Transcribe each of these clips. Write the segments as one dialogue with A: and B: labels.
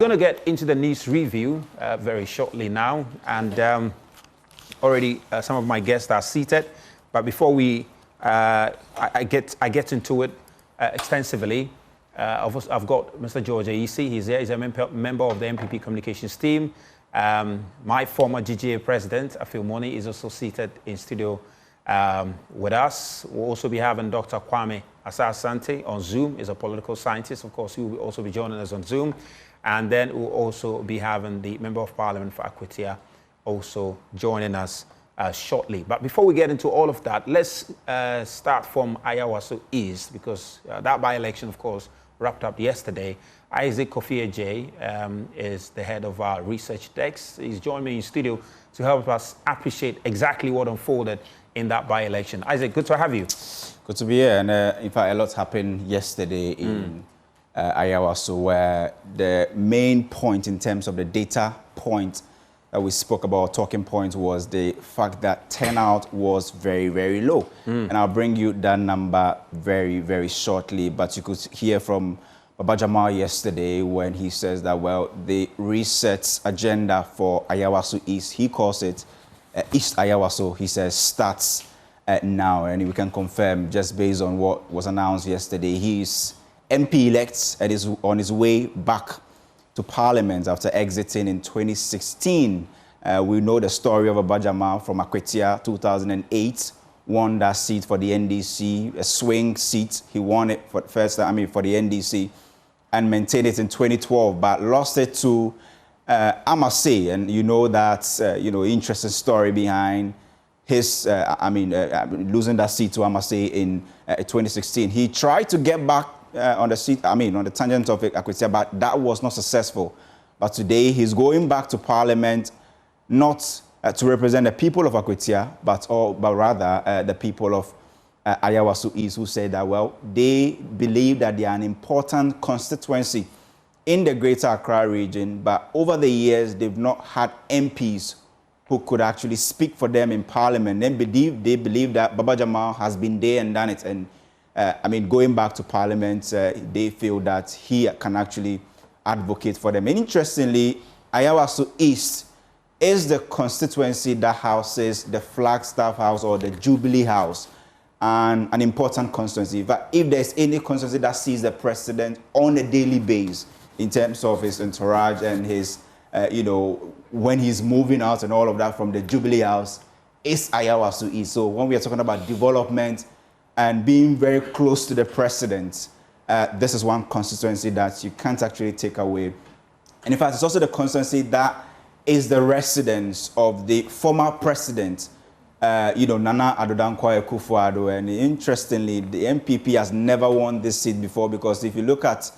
A: going to get into the news review very shortly now, and already some of my guests are seated. But before we, I get into it extensively. I've got Mr. George Ayisi. He's here. He's a member of the MPP communications team. My former GGA president, Affail Monney, is also seated in studio with us. We'll also be having Dr. Kwame Asah-Asante on Zoom. He's a political scientist. Of course, he will also be joining us on Zoom. And then we'll also be having the Member of Parliament for Akwatia also joining us shortly. But before we get into all of that, let's start from Ayawaso East, because that by-election, of course, wrapped up yesterday. Isaac Kofi J is the head of our research desk. He's joined me in studio to help us appreciate exactly what unfolded in that by-election. Isaac, good to have you.
B: Good to be here. And in fact, a lot happened yesterday in Ayawaso, where the main point in terms of the data point that we spoke about, talking point, was the fact that turnout was very, very low. And I'll bring you that number very, very shortly. But you could hear from Baba Jamal yesterday when he says that, well, the reset agenda for Ayawaso East, he calls it East Ayawaso, he says, starts now. And we can confirm, just based on what was announced yesterday, he's MP-elect and is on his way back to Parliament after exiting in 2016. We know the story of Baba Jamal from Akwatia, 2008, won that seat for the NDC, a swing seat. He won it for the first time, for the NDC, and maintained it in 2012, but lost it to Amase. And you know that, interesting story behind his, losing that seat to Amase in 2016. He tried to get back on the seat, on the tangent of Akwatia, but that was not successful. But today he's going back to Parliament, not to represent the people of Akwatia, but rather the people of Ayawaso East, who said that, well, they believe that they are an important constituency in the Greater Accra region, but over the years they've not had MPs who could actually speak for them in Parliament. They believe that Baba Jamal has been there and done it, and going back to Parliament, they feel that he can actually advocate for them. And interestingly, Ayawaso East is the constituency that houses the Flagstaff House or the Jubilee House, and an important constituency. But if there's any constituency that sees the president on a daily basis in terms of his entourage and his, when he's moving out and all of that from the Jubilee House, it's Ayawaso East. So when we are talking about development and being very close to the president, this is one constituency that you can't actually take away. And in fact, it's also the constituency that is the residence of the former president, Nana Addo Dankwa Akufo-Addo. And interestingly, the MPP has never won this seat before, because if you look at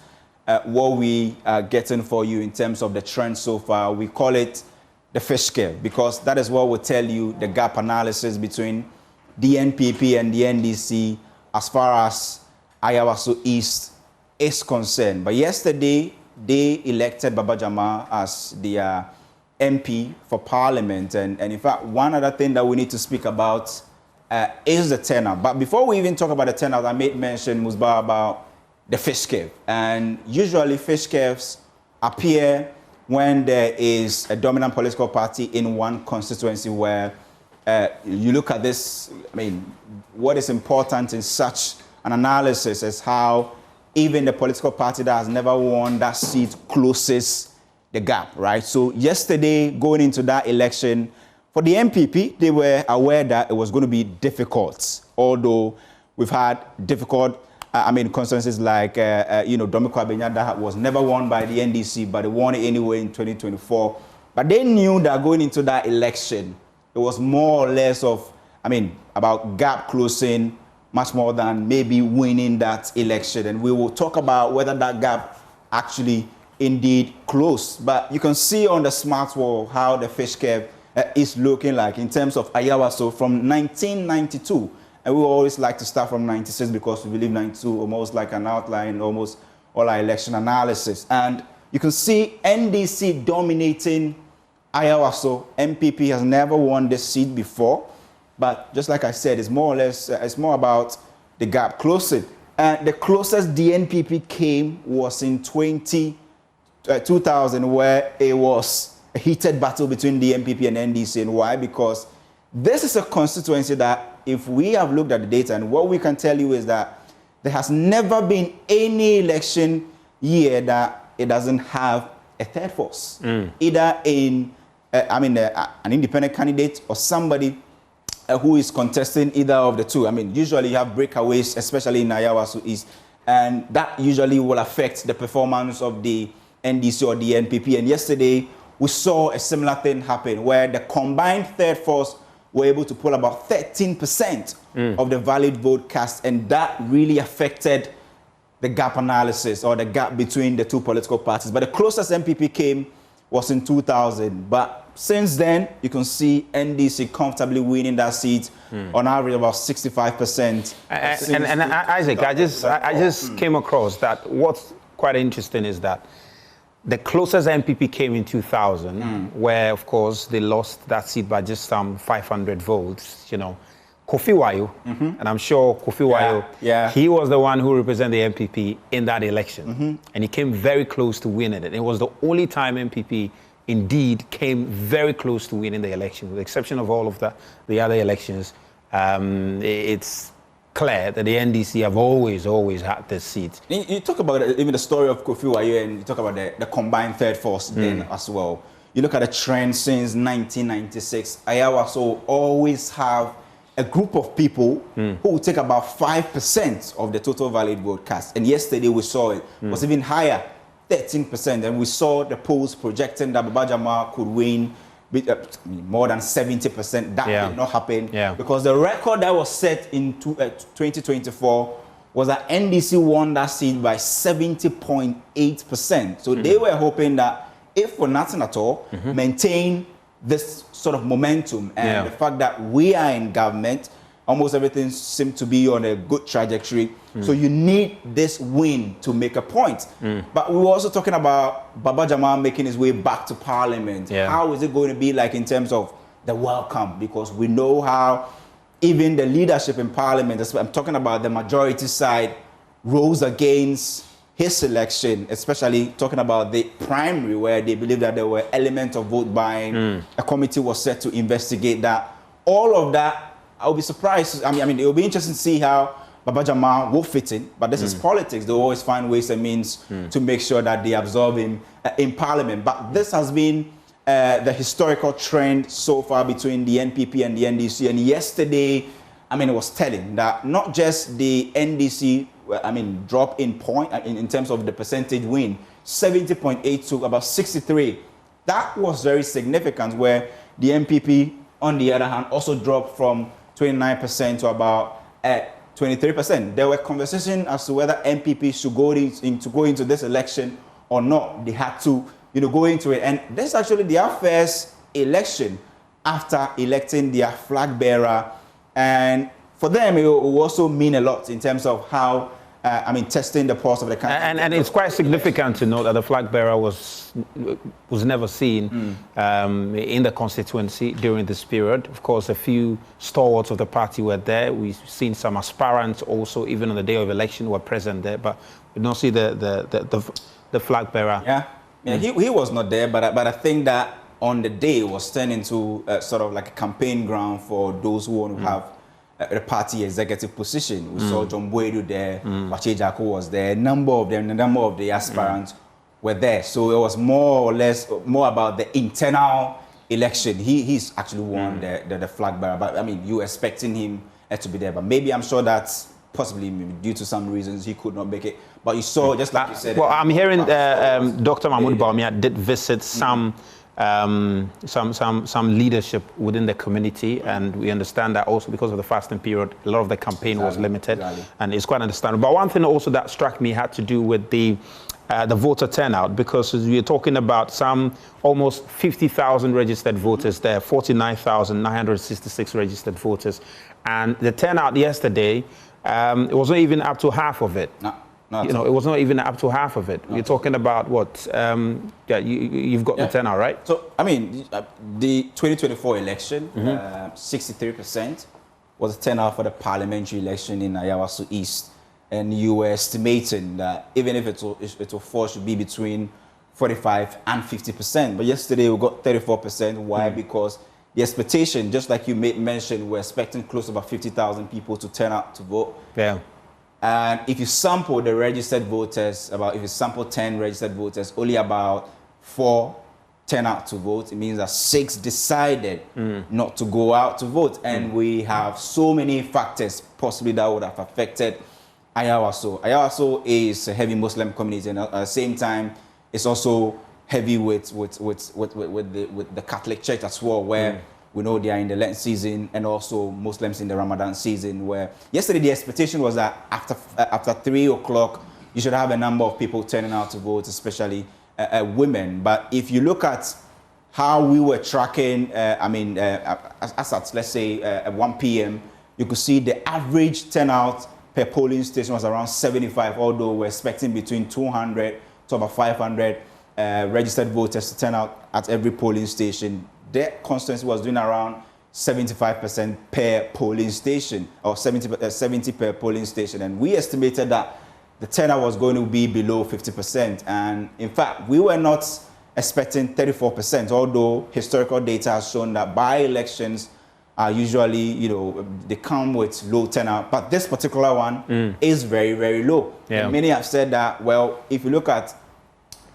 B: what we are getting for you in terms of the trend so far, we call it the fish curve, because that is what will tell you the gap analysis between the NPP and the NDC as far as Ayawaso East is concerned. But yesterday, they elected Baba Jamal as the MP for Parliament. And in fact, one other thing that we need to speak about is the turnout. But before we even talk about the turnout, I made mention, Musba, about the fish curve. And usually fish curves appear when there is a dominant political party in one constituency, where you look at this, what is important in such an analysis is how even the political party that has never won that seat closes the gap, right? So yesterday, going into that election, for the MPP, they were aware that it was going to be difficult, although we've had difficult, constituencies like, Domiko Abenya, that was never won by the NDC, but they won it anyway in 2024. But they knew that going into that election, it was more or less of, about gap closing, much more than maybe winning that election. And we will talk about whether that gap actually indeed closed. But you can see on the smart wall how the fish curve is looking like in terms of Ayawaso from 1992. And we always like to start from 96 because we believe 92 almost like an outline, almost all our election analysis. And you can see NDC dominating Ayawaso. MPP has never won this seat before. But just like I said, it's more or less, it's more about the gap closing. The closest the NPP came was in 2012. 2000, where it was a heated battle between the MPP and NDC. And why? Because this is a constituency that, if we have looked at the data, and what we can tell you is that there has never been any election year that it doesn't have a third force, either in, an independent candidate or somebody who is contesting either of the two. I mean, usually you have breakaways, especially in Ayawaso East, and that usually will affect the performance of the NDC or the NPP. And yesterday, we saw a similar thing happen where the combined third force were able to pull about 13% of the valid vote cast, and that really affected the gap analysis or the gap between the two political parties. But the closest MPP came was in 2000. But since then, you can see NDC comfortably winning that seat on average about 65%.
A: And Isaac, I just came across that what's quite interesting is that the closest MPP came in 2000, where, of course, they lost that seat by just some 500 votes, you know. Kofi Wayo, and I'm sure Kofi Wayo, he was the one who represented the MPP in that election. And he came very close to winning it. It was the only time MPP indeed came very close to winning the election, with the exception of all of the other elections. It's clear that the NDC have always had this seat.
B: You talk about even the story of Kofi Wayo, and you talk about the combined third force then as well. You look at the trend since 1996, Ayawaso always have a group of people who will take about 5% of the total valid vote cast. And yesterday we saw it was even higher, 13%. And we saw the polls projecting that Baba Jamal could win more than 70%. That did not happen because the record that was set in 2024 was that NDC won that seat by 70.8%. So they were hoping that, if for nothing at all, maintain this sort of momentum and the fact that we are in government, almost everything seems to be on a good trajectory. So you need this win to make a point. But we were also talking about Baba Jamal making his way back to Parliament. How is it going to be like in terms of the welcome? Because we know how even the leadership in Parliament, I'm talking about the majority side, rose against his election, especially talking about the primary, where they believe that there were elements of vote buying. A committee was set to investigate that. All of that, I'll be surprised. I mean, it will be interesting to see how Baba Jamal will fit in. But this is politics. They always find ways and means to make sure that they absorb him in Parliament. But this has been the historical trend so far between the NPP and the NDC. And yesterday, I mean, it was telling that not just the NDC, drop in point in terms of the percentage win, 70.8 to about 63. That was very significant, where the NPP, on the other hand, also dropped from 29% to about 23%. There were conversations as to whether NPP should go into this election or not. They had to, go into it. And this is actually their first election after electing their flag bearer. And for them, it will also mean a lot in terms of how, testing the pulse of the country.
A: And it's quite significant to note that the flag bearer was never seen in the constituency during this period. Of course, a few stalwarts of the party were there. We've seen some aspirants also, even on the day of election, were present there. But we don't see the flag bearer.
B: He was not there, but I think that on the day it was turned into sort of like a campaign ground for those who want to have the party executive position. We saw John Boedu there, Bache Jako was there, a number of the aspirants were there. So it was more or less about the internal election. He's actually won the flag bearer, but you were expecting him to be there. But maybe I'm sure that's possibly due to some reasons he could not make it. But you saw, just like you said.
A: Well, I'm hearing Dr. Mahmoud Bawumia did visit some leadership within the community, and we understand that also because of the fasting period, a lot of the campaign was limited, and it's quite understandable. But one thing also that struck me had to do with the voter turnout, because we're talking about some almost 50,000 registered voters there, 49,966 registered voters, and the turnout yesterday, it wasn't even up to half of it. It was not even up to half of it. You're talking about what? You've got the turnout, right?
B: So, the 2024 election, 63% was the turnout for the parliamentary election in Ayawaso East. And you were estimating that even if it will fall, should be between 45 and 50%. But yesterday we got 34%. Why? Because the expectation, just like you made mention, we're expecting close to about 50,000 people to turn out to vote.
A: Yeah.
B: And if you sample the registered voters, if you sample 10 registered voters, only about 4 turn out to vote. It means that 6 decided not to go out to vote. And we have so many factors possibly that would have affected Ayawaso. Ayawaso is a heavy Muslim community, and at the same time, it's also heavy with the Catholic Church as well, where we know they are in the Lent season, and also Muslims in the Ramadan season, where yesterday the expectation was that after 3 o'clock, you should have a number of people turning out to vote, especially women. But if you look at how we were tracking, as at, let's say, at 1 p.m., you could see the average turnout per polling station was around 75, although we're expecting between 200 to about 500 registered voters to turn out at every polling station. The constituency was doing around 75% per polling station, or 70 per polling station. And we estimated that the turnout was going to be below 50%. And in fact, we were not expecting 34%, although historical data has shown that by-elections are usually, they come with low turnout. But this particular one is very, very low.
A: Yeah.
B: And many have said that, well, if you look at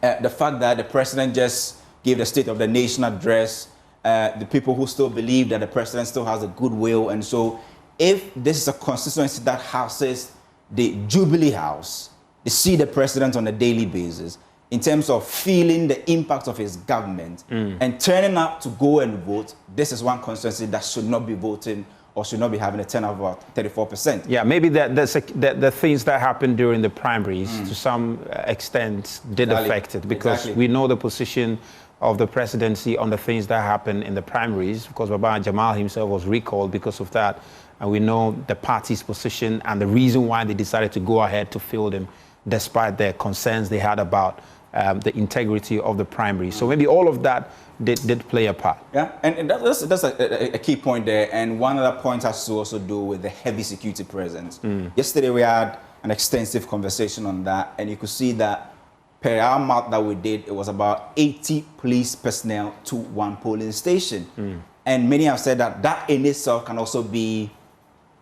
B: the fact that the president just gave the State of the Nation address, the people who still believe that the president still has a goodwill. And so if this is a constituency that houses the Jubilee House, they see the president on a daily basis in terms of feeling the impact of his government and turning up to go and vote, this is one constituency that should not be voting or should not be having a turnout of about 34%.
A: Yeah, maybe the things that happened during the primaries to some extent did affect it, because we know the position of the presidency on the things that happened in the primaries, because Baba Jamal himself was recalled because of that. And we know the party's position and the reason why they decided to go ahead to field him, despite their concerns they had about the integrity of the primary. So maybe all of that did play a part.
B: Yeah, and that's a key point there. And one other point has to also do with the heavy security presence. Yesterday we had an extensive conversation on that, and you could see that per our math that we did, it was about 80 police personnel to one polling station. And many have said that that in itself can also be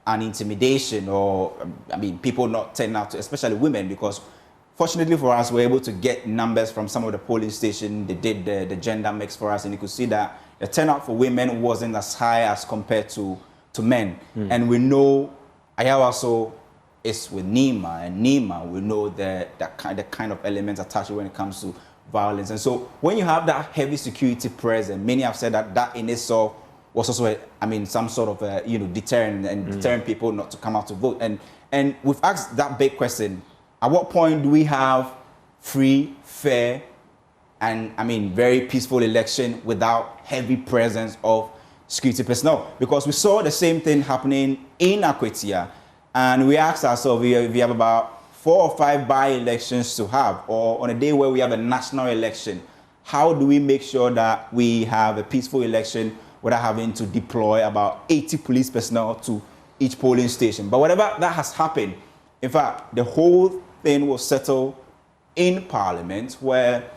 B: an intimidation, or, people not turning out to, especially women, because fortunately for us, we're able to get numbers from some of the polling stations. They did the gender mix for us, and you could see that the turnout for women wasn't as high as compared to men. And we know Ayawaso is with Nima, and Nima, we know the kind of elements attached when it comes to violence. And so when you have that heavy security present, many have said that that in itself was also, some sort of deterrent and deterring people not to come out to vote. And we've asked that big question: at what point do we have free, fair, and very peaceful election without heavy presence of security personnel? Because we saw the same thing happening in Akwetia, and we asked ourselves, we have about 4 or 5 by-elections to have, or on a day where we have a national election, how do we make sure that we have a peaceful election without having to deploy about 80 police personnel to each polling station? But whatever that has happened, in fact, the whole thing was settled in Parliament, where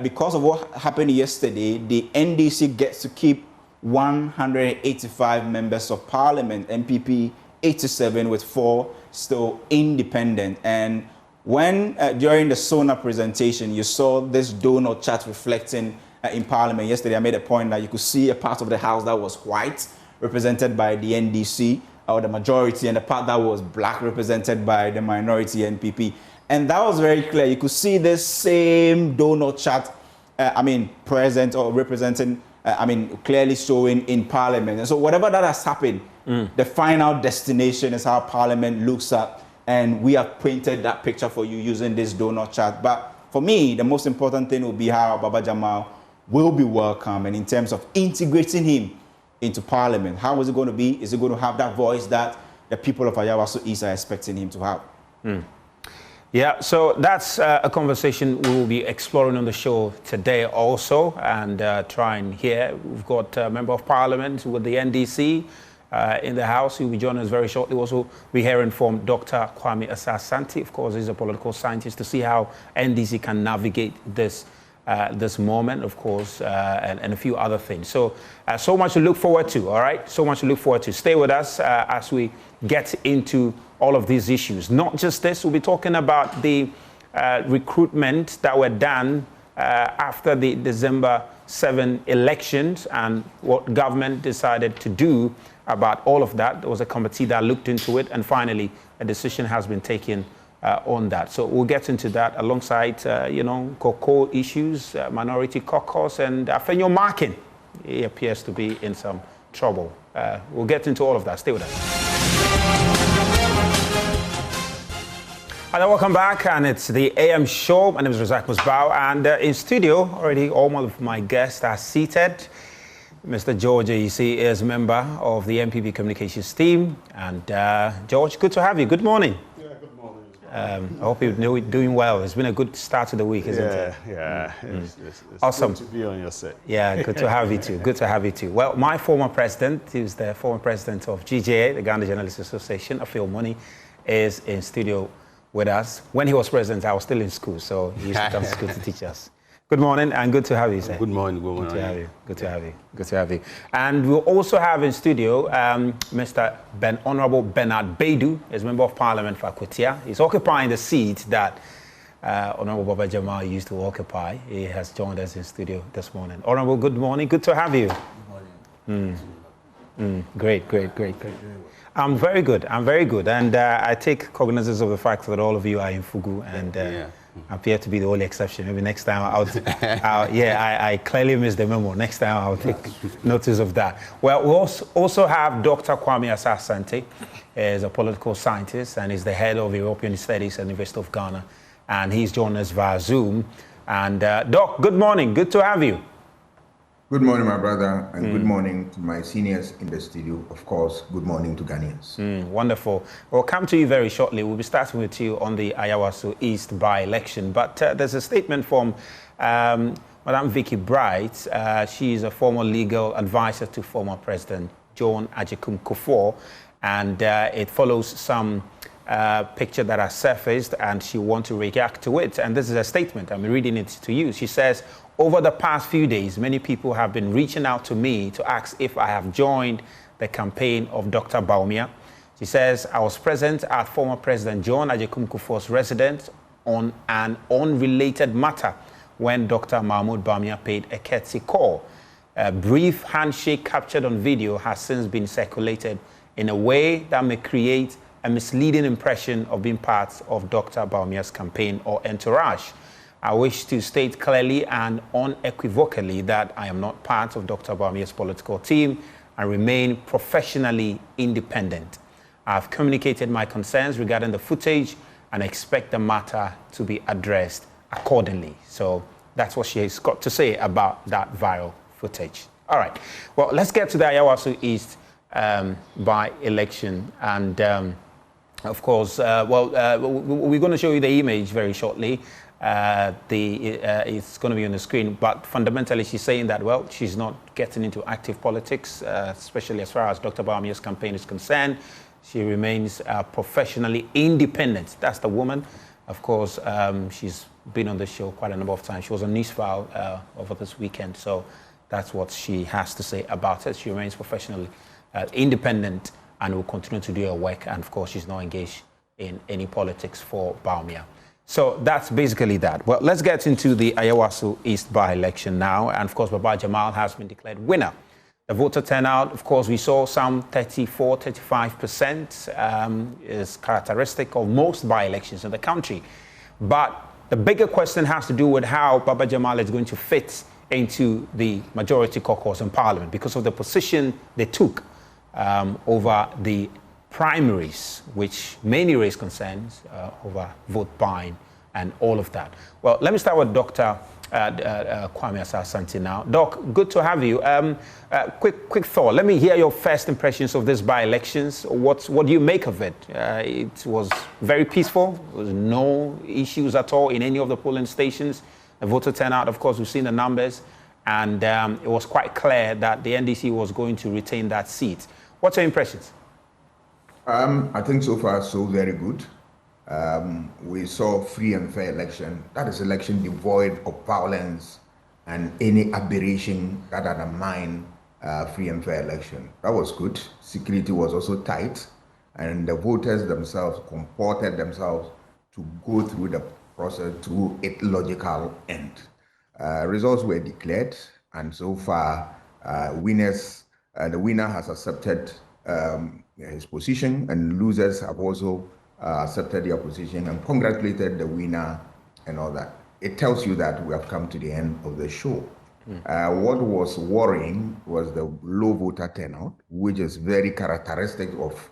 B: because of what happened yesterday, the NDC gets to keep 185 members of Parliament, MPP 87 with 4 still independent. And when during the SONA presentation, you saw this donor chart reflecting in Parliament yesterday, I made a point that you could see a part of the House that was white, represented by the NDC, or the majority, and the part that was black, represented by the minority NPP. And that was very clear. You could see this same donor chart, present or representing, clearly showing in Parliament. And so whatever that has happened, the final destination is how Parliament looks at, and we have painted that picture for you using this donor chart. But for me, the most important thing will be how Baba Jamal will be welcome, and in terms of integrating him into Parliament, how is it going to be? Is it going to have that voice that the people of Ayawaso East are expecting him to have?
A: Yeah, so that's a conversation we will be exploring on the show today also, and try and hear. We've got a member of Parliament with the NDC in the House. He'll be joining us very shortly. Also, we're hearing from Dr. Kwame Asah-Asante. Of course, he's a political scientist, to see how NDC can navigate this this moment, of course, and a few other things. So, so much to look forward to, all right? So much to look forward to. Stay with us as we get into all of these issues. Not just this, we'll be talking about the recruitment that were done after the December 7 elections and what government decided to do about all of that. There was a committee that looked into it, and finally a decision has been taken on that. So we'll get into that alongside, cocoa issues, minority caucus, and Affail Monney. He appears to be in some trouble. We'll get into all of that. Stay with us. Hello, welcome back, and it's the AM show. My name is Razak Musbao, and in studio already all of my guests are seated. Mr. George AEC is a member of the MPP communications team, and George, good to have you. Good morning.
C: Yeah, good morning.
A: I hope you're doing well. It's been a good start to the week, isn't it?
C: Yeah, it's
A: awesome.
C: good to be on your set.
A: Yeah, good to have you too. Good to have you too. Well, my former president, who's the former president of GJA, the Ghana Journalists Association, Affail Monney, is in studio with us. When he was president, I was still in school, so he used to come to school to teach us. Good morning, and good to have you, sir.
C: Good morning. Good morning.
A: Good to have you. Good to have you. Good to have you. And we'll also have in studio Mr. Honorable Bernard Baidu, is member of Parliament for Akwatia. He's occupying the seat that Honorable Baba Jamal used to occupy. He has joined us in studio this morning. Honorable, good morning. Good to have you.
C: Good morning.
A: Great. I'm very good. And I take cognizance of the fact that all of you are in Fugu, and appear to be the only exception. Maybe next time I clearly missed the memo. Next time I'll take notice of that. Well, we also have Dr. Kwame Asah-Asante. He's a political scientist and is the head of European Studies at the University of Ghana. And he's joined us via Zoom. And Doc, good morning. Good to have you.
D: Good morning, my brother, and good morning to my seniors in the studio. Of course, good morning to Ghanaians.
A: Wonderful. We'll come to you very shortly. We'll be starting with you on the Ayawaso East by-election. But there's a statement from Madam Vicky Bright. She is a former legal advisor to former President John Agyekum Kufuor. And it follows some picture that has surfaced, and she wants to react to it. And this is a statement. I'm reading it to you. She says, over the past few days, many people have been reaching out to me to ask if I have joined the campaign of Dr. Bawumia. She says, I was present at former President John Agyekum Kufuor's residence on an unrelated matter when Dr. Mahmoud Bawumia paid a courtesy call. A brief handshake captured on video has since been circulated in a way that may create a misleading impression of being part of Dr. Bawumia's campaign or entourage. I wish to state clearly and unequivocally that I am not part of Dr. Bawumia's political team and remain professionally independent. I have communicated my concerns regarding the footage and expect the matter to be addressed accordingly. So that's what she has got to say about that viral footage. All right. Well, let's get to the Ayawaso East by-election. And of course, we're going to show you the image very shortly. It's going to be on the screen, but fundamentally she's saying that, well, she's not getting into active politics, especially as far as Dr. Bawumia's campaign is concerned. She remains professionally independent. That's the woman. Of course, she's been on the show quite a number of times. She was on Newsfile over this weekend, so that's what she has to say about it. She remains professionally independent and will continue to do her work, and of course she's not engaged in any politics for Bawumia. So that's basically that. Well, let's get into the Ayawaso East by-election now. And of course, Baba Jamal has been declared winner. The voter turnout, of course, we saw some 34, 35% is characteristic of most by-elections in the country. But the bigger question has to do with how Baba Jamal is going to fit into the majority caucus in Parliament because of the position they took over the primaries, which mainly raise concerns over vote buying and all of that. Well, let me start with Dr. Kwame Asah-Asante now. Doc, good to have you. Quick thought. Let me hear your first impressions of this by-elections. What do you make of it? It was very peaceful. There was no issues at all in any of the polling stations. The voter turnout, of course, we've seen the numbers, and it was quite clear that the NDC was going to retain that seat. What's your impressions?
D: I think so far so very good. We saw free and fair election. That is election devoid of violence and any aberration that undermine free and fair election. That was good. Security was also tight, and the voters themselves comported themselves to go through the process to its logical end. Results were declared, and so far, the winner has accepted his position, and losers have also accepted their position and congratulated the winner and all that. It tells you that we have come to the end of the show. What was worrying was the low voter turnout, which is very characteristic of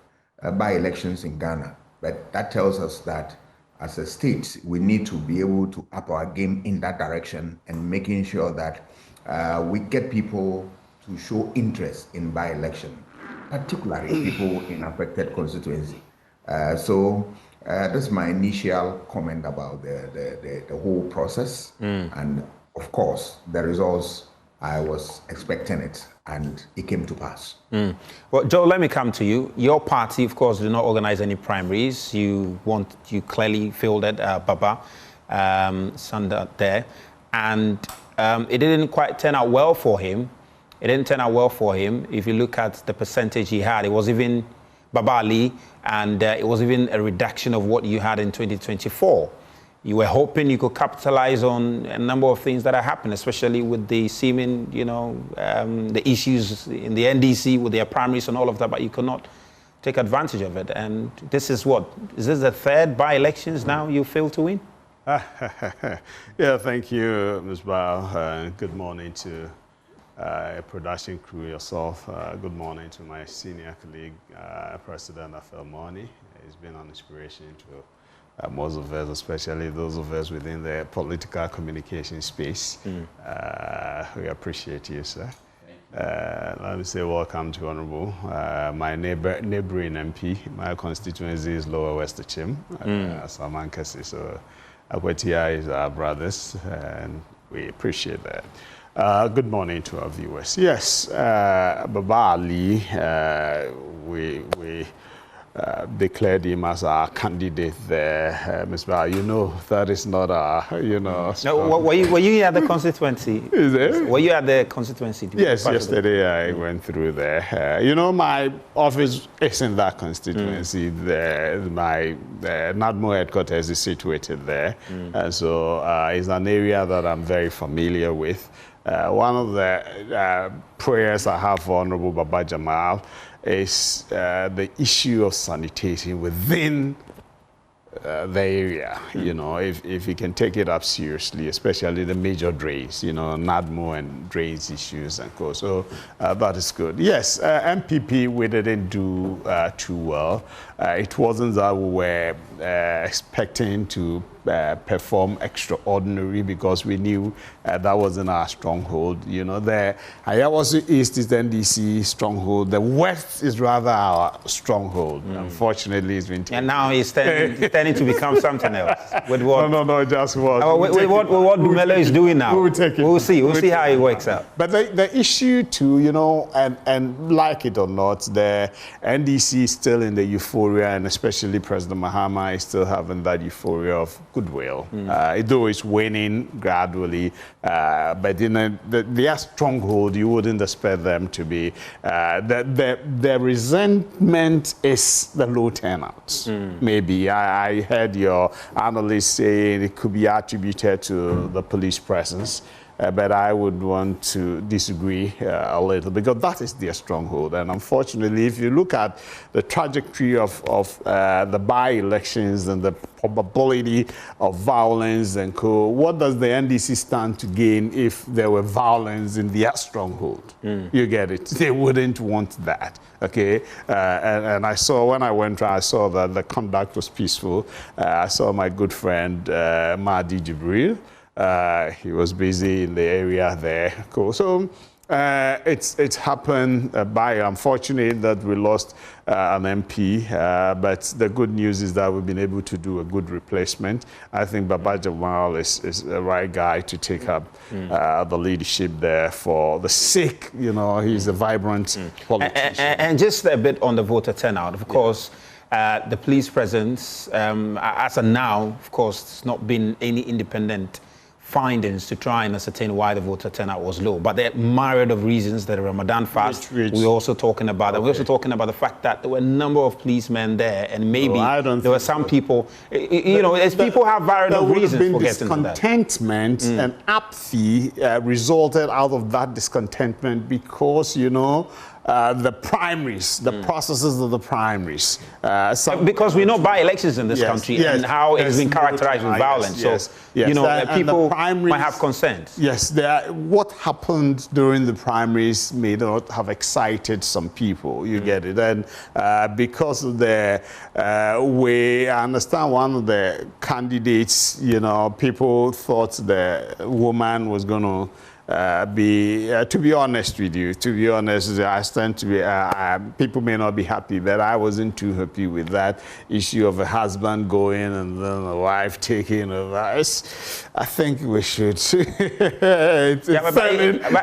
D: by-elections in Ghana. But that tells us that as a state, we need to be able to up our game in that direction and making sure that we get people to show interest in by-election, particularly people in affected constituency. So this is my initial comment about the whole process. And of course, the results, I was expecting it, and it came to pass.
A: Well, Joe, let me come to you. Your party, of course, did not organize any primaries. You clearly fielded Baba Sanda there, and it didn't quite turn out well for him. It didn't turn out well for him. If you look at the percentage he had, it was even Baba Ali, and it was even a reduction of what you had in 2024. You were hoping you could capitalize on a number of things that are happening, especially with the seeming, the issues in the NDC with their primaries and all of that, but you could not take advantage of it. And this is what? Is this the third by-elections now you failed to win?
C: Yeah, thank you, Ms. Bao. Good morning to production crew, yourself. Good morning to my senior colleague, President Affail Monney. He's been an inspiration to most of us, especially those of us within the political communication space. We appreciate you, sir. Let me say welcome to Honorable. My neighboring MP, my constituency is Lower West Achim, Samankasi, so Akwetia is our brothers, and we appreciate that. Good morning to our viewers. Yes, Baba Ali, we declared him as our candidate there. Ms. Bar, that is not our,
A: No, were you at the constituency?
C: Is it?
A: Were you at the constituency?
C: Yes, yesterday I went through there. My office is in that constituency. My NADMO headquarters is situated there. So it's an area that I'm very familiar with. One of the prayers I have for Honorable Baba Jamal is the issue of sanitation within the area. If you can take it up seriously, especially the major drains, NADMO and drains issues and co. So that is good. Yes, MPP, we didn't do too well. It wasn't that we were expecting to perform extraordinary because we knew that wasn't our stronghold. The Ayawaso East is the NDC stronghold. The West is rather our stronghold. Unfortunately, it's been. And
A: now he's turning to become something else. With what?
C: No, just what?
A: With what Dumelo is doing now.
C: We'll take it.
A: We'll see how it works out.
C: But the issue too, and like it or not, the NDC is still in the euphoria, and especially President Mahama is still having that euphoria of goodwill. Though it's waning gradually, but their stronghold, you wouldn't expect them to be. The resentment is the low turnouts. Maybe I heard your analyst saying it could be attributed to the police presence. But I would want to disagree a little, because that is their stronghold. And unfortunately, if you look at the trajectory of the by-elections and the probability of violence and co, what does the NDC stand to gain if there were violence in their stronghold? You get it? They wouldn't want that. Okay, and I saw, when I went, I saw that the conduct was peaceful. I saw my good friend Mahdi Jibril. He was busy in the area there. Cool. So it's happened by, unfortunate that we lost an MP, but the good news is that we've been able to do a good replacement. I think Baba Jamal is the right guy to take up the leadership there for the sake, he's a vibrant politician.
A: And just a bit on the voter turnout, of course. the police presence, as of now, of course, there's not been any independent findings to try and ascertain why the voter turnout was low. But there are myriad of reasons. The Ramadan fast, we're also talking about that. We're also talking about the fact that there were a number of policemen there, and maybe there were some people, you know, as people have varied of reasons for getting to that.
C: Discontentment and apathy resulted out of that discontentment because, you know, the primaries, the processes of the primaries.
A: Because we know by-elections in this country and how it's been characterized with violence. So, you know, people might have concerns.
C: Yes, what happened during the primaries may not have excited some people, you get it. And because of the way, I understand one of the candidates, you know, people thought the woman was going to to be honest with you, I stand to be, people may not be happy, but I wasn't too happy with that issue of a husband going and then a wife taking over. I think we should. But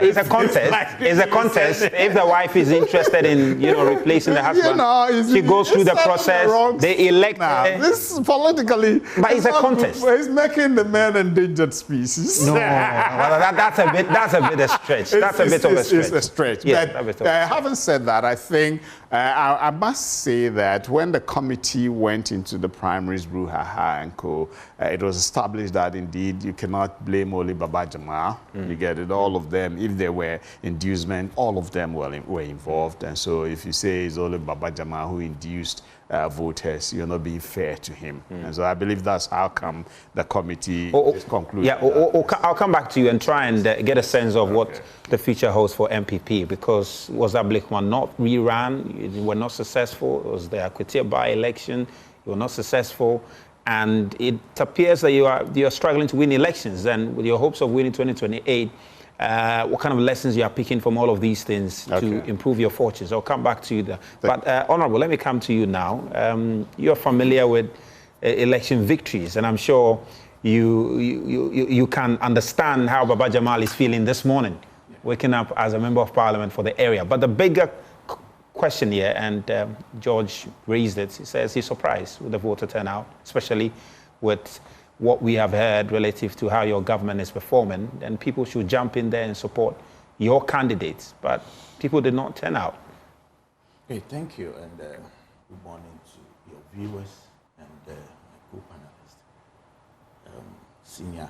A: it's a contest. It's a contest. If the wife is interested in, you know, replacing the husband, you know, she goes through the process, they elect her.
C: This is politically.
A: But it's a contest.
C: It's making the man endangered species.
A: No, that's a bit. That's a bit of a stretch. That's a bit of a stretch.
C: It's a stretch.
A: Yes,
C: but having said that, I think I must say that when the committee went into the primaries, Brouhaha and co, it was established that indeed you cannot blame only Baba Jamal. You get it. All of them, if there were inducement, all of them were involved. And so if you say it's only Baba Jamal who induced voters, you're not being fair to him. And so I believe that's how come the committee is concluded.
A: Yeah, I'll come back to you and try and get a sense of what the future holds for MPP, because was that Blickman not reran? You were not successful. It was the Akwatia by-election. You were not successful. And it appears that you are struggling to win elections. And with your hopes of winning 2028, what kind of lessons you are picking from all of these things to improve your fortunes? I'll come back to you there. But Honorable, let me come to you now. You're familiar with election victories, and I'm sure you can understand how Baba Jamal is feeling this morning, waking up as a member of Parliament for the area. But the bigger question here, and George raised it, he says he's surprised with the voter turnout, especially with what we have heard relative to how your government is performing, and people should jump in there and support your candidates. But people did not turn out.
E: Okay, thank you, and good morning to your viewers and my co-panelists. Senior,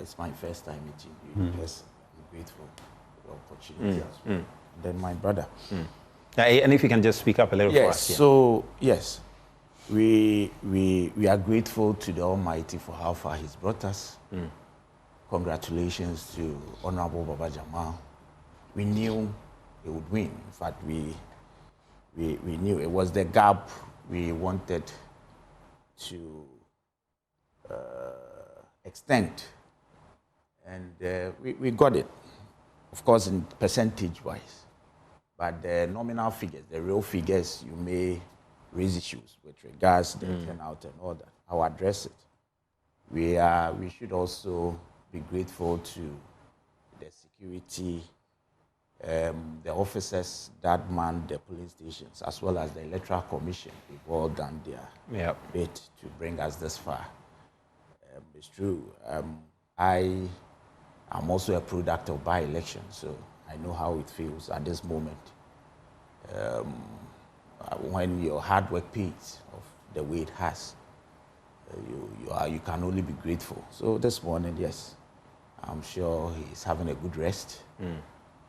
E: it's my first time meeting you. Yes, I'm grateful for the opportunity as well. And then my brother.
A: And if you can just speak up a little for us.
E: Yes, so, yes. We are grateful to the Almighty for how far He's brought us. Congratulations to Honorable Baba Jamal. We knew he would win. In fact, we knew it was the gap we wanted to extend, and we got it. Of course, in percentage-wise, but the nominal figures, the real figures, you may raise issues with regards to the turnout and all that. I'll address it. We should also be grateful to the security, the officers that man the police stations, as well as the Electoral Commission. They've all done their bit to bring us this far. It's true. I am also a product of by-election, so I know how it feels at this moment. When your hard work pays of the way it has, you can only be grateful. So this morning, yes, I'm sure he's having a good rest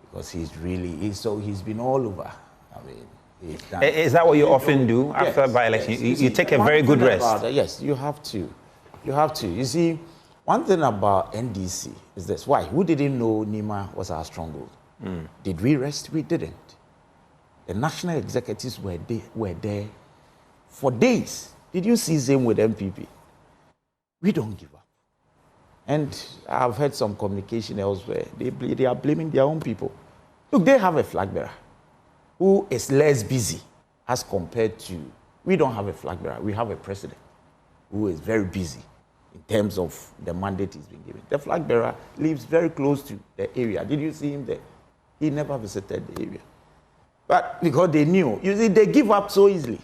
E: because he's been all over. I mean, he's done. Is
A: that what you often do after by-election? Yes. You take a very good rest.
E: Yes, you have to. You have to. You see, one thing about NDC is this. Why? Who didn't know Nima was our stronghold? Did we rest? We didn't. The national executives were there for days. Did you see them with MPP? We don't give up. And I've heard some communication elsewhere. They are blaming their own people. Look, they have a flag bearer who is less busy as compared to, we don't have a flag bearer. We have a president who is very busy in terms of the mandate he's been given. The flag bearer lives very close to the area. Did you see him there? He never visited the area. But because they knew, you see, they give up so easily.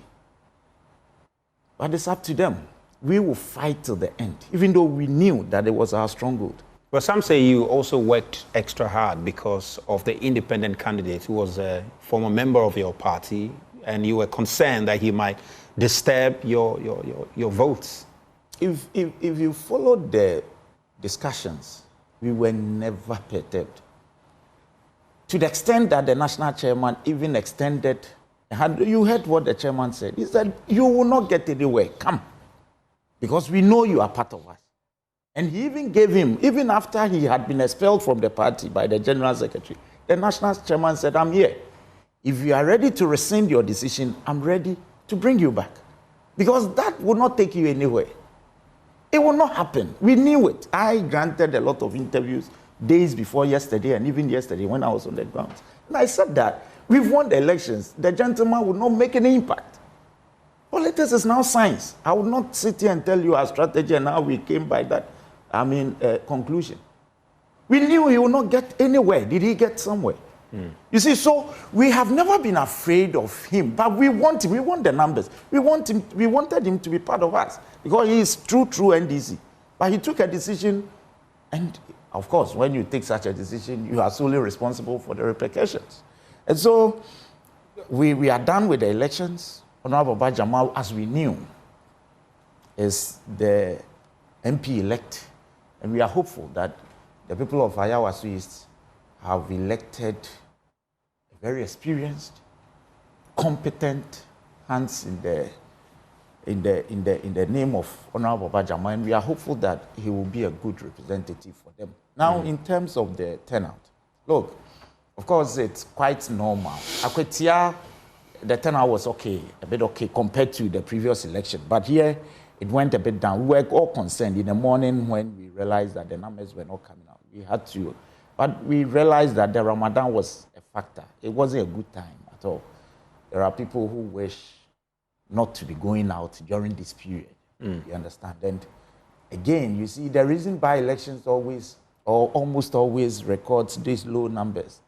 E: But it's up to them. We will fight till the end, even though we knew that it was our stronghold.
A: But some say you also worked extra hard because of the independent candidate who was a former member of your party, and you were concerned that he might disturb your votes.
E: If you followed the discussions, we were never perturbed. To the extent that the national chairman even extended, you heard what the chairman said. He said, you will not get anywhere, come. Because we know you are part of us. And he even gave him, even after he had been expelled from the party by the general secretary, the national chairman said, I'm here. If you are ready to rescind your decision, I'm ready to bring you back. Because that will not take you anywhere. It will not happen. We knew it. I granted a lot of interviews days before yesterday and even yesterday when I was on the grounds. And I said that we've won the elections. The gentleman will not make any impact. Politics is now science. I will not sit here and tell you our strategy and how we came by that, conclusion. We knew he would not get anywhere. Did he get somewhere? You see, so we have never been afraid of him, but we want him. We want the numbers. We wanted him to be part of us because he is true NDC. But he took a decision, and of course, when you take such a decision, you are solely responsible for the repercussions. And so we are done with the elections. Honorable Baba Jamal, as we knew, is the MP-elect, and we are hopeful that the people of Ayawaso East have elected a very experienced, competent hands in the name of Honorable Baba Jamal, and we are hopeful that he will be a good representative for them. Now, in terms of the turnout, look, of course, it's quite normal. Akwetia, the turnout was okay, a bit okay compared to the previous election, but here it went a bit down. We were all concerned in the morning when we realized that the numbers were not coming out. We had to, but we realized that the Ramadan was a factor. It wasn't a good time at all. There are people who wish not to be going out during this period. You understand? And again, you see, the reason by-elections always, or almost always, records these low numbers.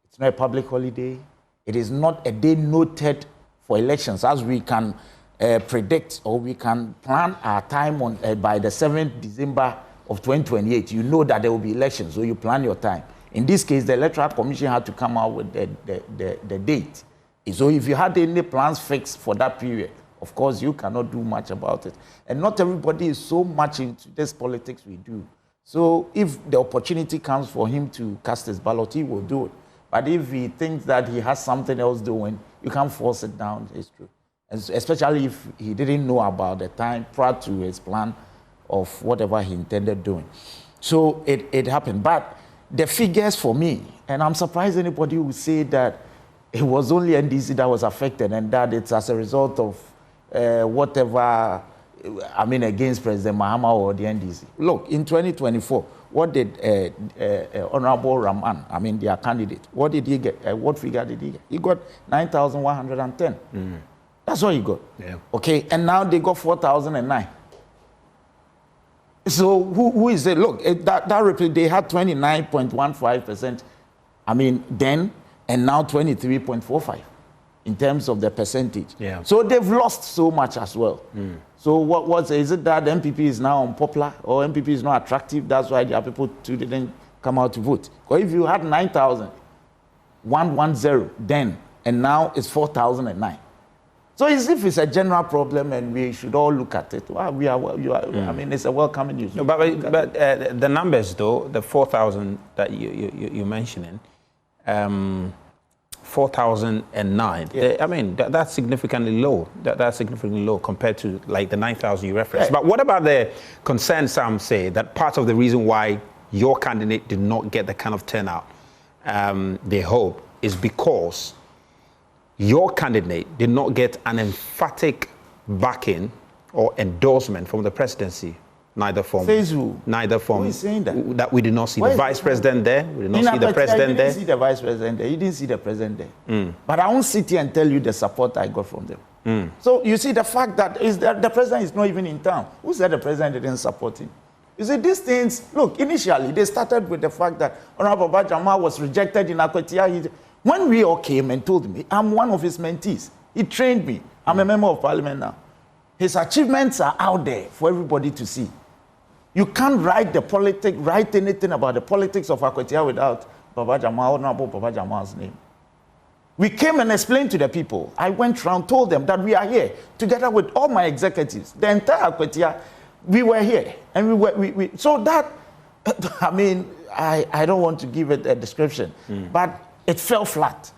E: It's not a public holiday. It is not a day noted for elections, as we can predict or we can plan our time on by the 7th December of 2028. You know that there will be elections, so you plan your time. In this case, the Electoral Commission had to come out with the date. So if you had any plans fixed for that period, of course, you cannot do much about it. And not everybody is so much into this politics we do. So if the opportunity comes for him to cast his ballot, he will do it. But if he thinks that he has something else doing, you can't force it down. It's true. Especially if he didn't know about the time prior to his plan of whatever he intended doing. So it happened. But the figures for me, and I'm surprised anybody would say that it was only NDC that was affected and that it's as a result of whatever, against President Mahama or the NDC. Look, in 2024, what did Honorable Rahman, their candidate, what did he get? What figure did he get? He got 9,110. That's what he got. Yeah. Okay, and now they got 4,009. So who is it? Look, they had 29.15%, then, and now 23.45 in terms of the percentage. Yeah. So they've lost so much as well. So is it that MPP is now unpopular or MPP is not attractive? That's why their people too didn't come out to vote. Because if you had 9,110 then, and now it's 4,009. So as if it's a general problem and we should all look at it. Well, it's a welcome news.
A: No, but the numbers though, the 4,000 that you're mentioning, 4,009. Yeah. That's significantly low. That's significantly low compared to like the 9,000 you referenced. Right. But what about the concern some say that part of the reason why your candidate did not get the kind of turnout they hope is because your candidate did not get an emphatic backing or endorsement from the presidency, neither from who is saying that we did not see the vice president there. We did not see the president there.
E: You didn't see the vice president there. You didn't see the president there. But I won't sit here and tell you the support I got from them. So you see the fact that the president is not even in town. Who said the president didn't support him? You see, these things, look, initially they started with the fact that Honorable Baba Jamal was rejected in Akwetia. When we all came and told me, I'm one of his mentees. He trained me. I'm a member of parliament now. His achievements are out there for everybody to see. You can't write anything about the politics of Akwetia without Baba Jamal, Honorable Baba Jamal's name. We came and explained to the people. I went around, told them that we are here, together with all my executives. The entire Akwetia, we were here. And so that, I mean, I don't want to give it a description, but it fell flat.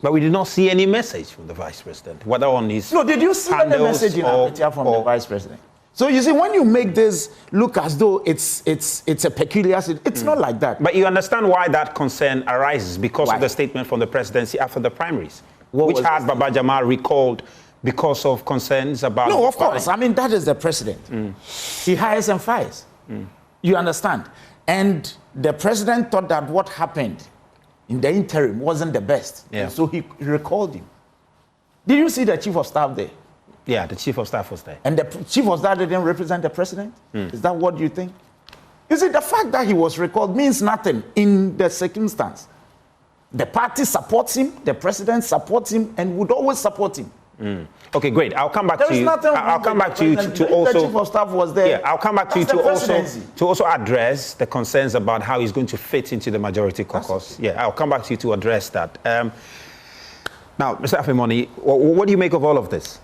A: But we did not see any message from the Vice President, whether on his
E: No, did you see any message in Akwetia from the Vice President? So you see, when you make this look as though it's a peculiar, it's not like that.
A: But you understand why that concern arises, because of the statement from the presidency after the primaries, which had Baba Jamal recalled because of concerns about...
E: No, of course. I mean, that is the president. He hires and fires. You understand? And the president thought that what happened in the interim wasn't the best.
A: Yeah.
E: So he recalled him. Did you see the chief of staff there?
A: Yeah, the chief of staff was there.
E: And the chief of staff didn't represent the president? Is that what you think? You see, the fact that he was recalled means nothing in the circumstance. The party supports him, the president supports him, and would always support him.
A: Okay, great. I'll come back to you. I'll come back to you to also.
E: The chief of staff was there.
A: Yeah, I'll come back to you to also address the concerns about how he's going to fit into the majority caucus. Yeah, I'll come back to you to address that. Now, Mr. Affail Monney, what do you make of all of this?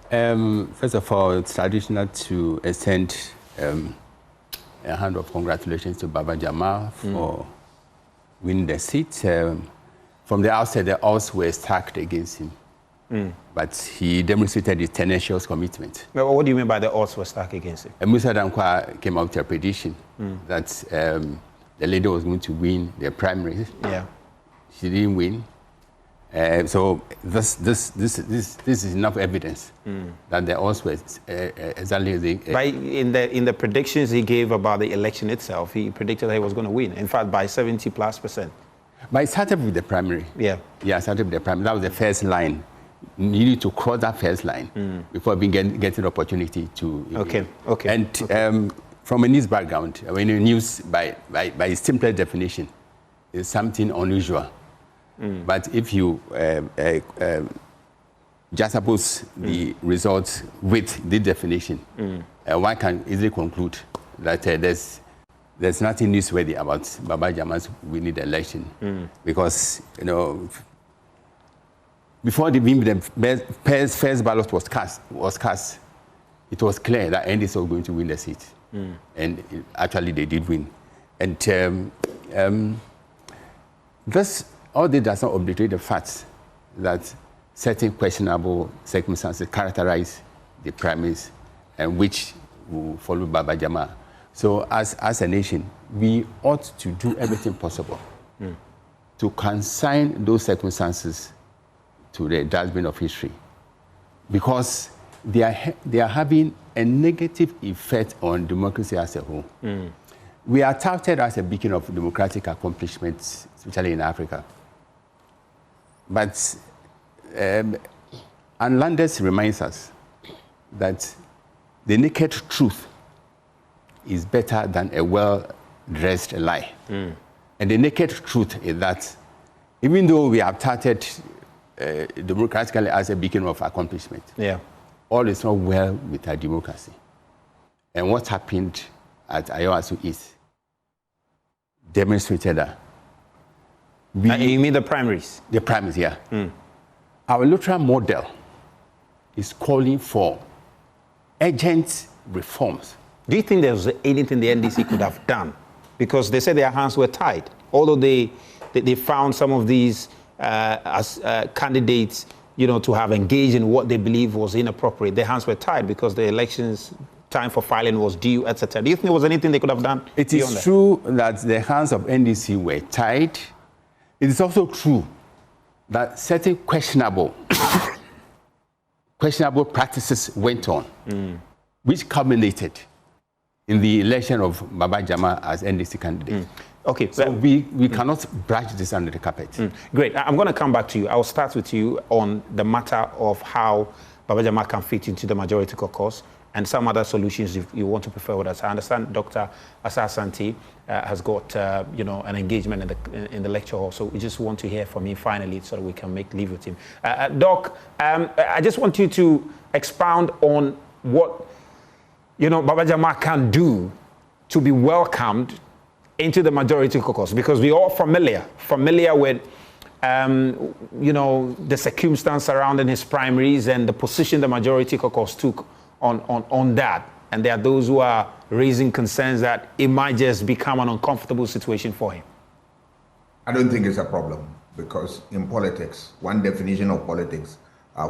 F: First of all, it's traditional to extend a hand of congratulations to Baba Jamal for winning the seat. From the outset, the odds were stacked against him. But he demonstrated his tenacious commitment.
A: Well, what do you mean by the odds were stacked against him?
F: Musa Dankwa came out with a prediction that the leader was going to win the primaries.
A: Yeah.
F: She didn't win. So this is enough evidence that the odds were exactly
A: in the predictions he gave about the election itself, he predicted that he was going to win. In fact, by 70+%.
F: But it started with the primary.
A: Yeah.
F: Yeah, it started with the primary. That was the first line. You need to cross that first line before we get the opportunity to.
A: Okay. Okay.
F: And from a news background, when news by its simplest definition is something unusual. But if you juxtapose the results with the definition, one can easily conclude that there's nothing newsworthy about Baba Jamal's winning the election, because before the first ballot was cast, it was clear that NDC was going to win the seat, and actually they did win, and all this does not obliterate the fact that certain questionable circumstances characterize the primaries, and which will follow Baba Jamal. So as a nation, we ought to do everything possible to consign those circumstances to the dustbin of history, because they are having a negative effect on democracy as a whole. We are touted as a beacon of democratic accomplishments, especially in Africa. But Landers reminds us that the naked truth is better than a well-dressed lie. And the naked truth is that even though we have touted democratically as a beacon of accomplishment, all is not well with our democracy. And what happened at Ayawaso East demonstrated that.
A: You mean the primaries?
F: The primaries, yeah. Our electoral model is calling for urgent reforms.
A: Do you think there was anything the NDC could have done? Because they said their hands were tied. Although they found some of these as candidates, to have engaged in what they believe was inappropriate, their hands were tied because the elections time for filing was due, etc. Do you think there was anything they could have done?
F: It is true that the hands of NDC were tied. It is also true that certain questionable practices went on, which culminated in the election of Baba Jamal as NDC candidate.
A: Okay,
F: so we cannot brush this under the carpet.
A: Great. I'm going to come back to you. I'll start with you on the matter of how Baba Jamal can fit into the majority caucus. and some other solutions if you want to prefer with us. I understand Dr. Asah-Asante has got an engagement in the lecture hall, so we just want to hear from him finally so that we can make leave with him. Doc, I just want you to expound on what Baba Jamal can do to be welcomed into the majority caucus, because we're all familiar with the circumstance surrounding his primaries and the position the majority caucus took on that. And there are those who are raising concerns that it might just become an uncomfortable situation for him.
D: I don't think it's a problem, because in politics, one definition of politics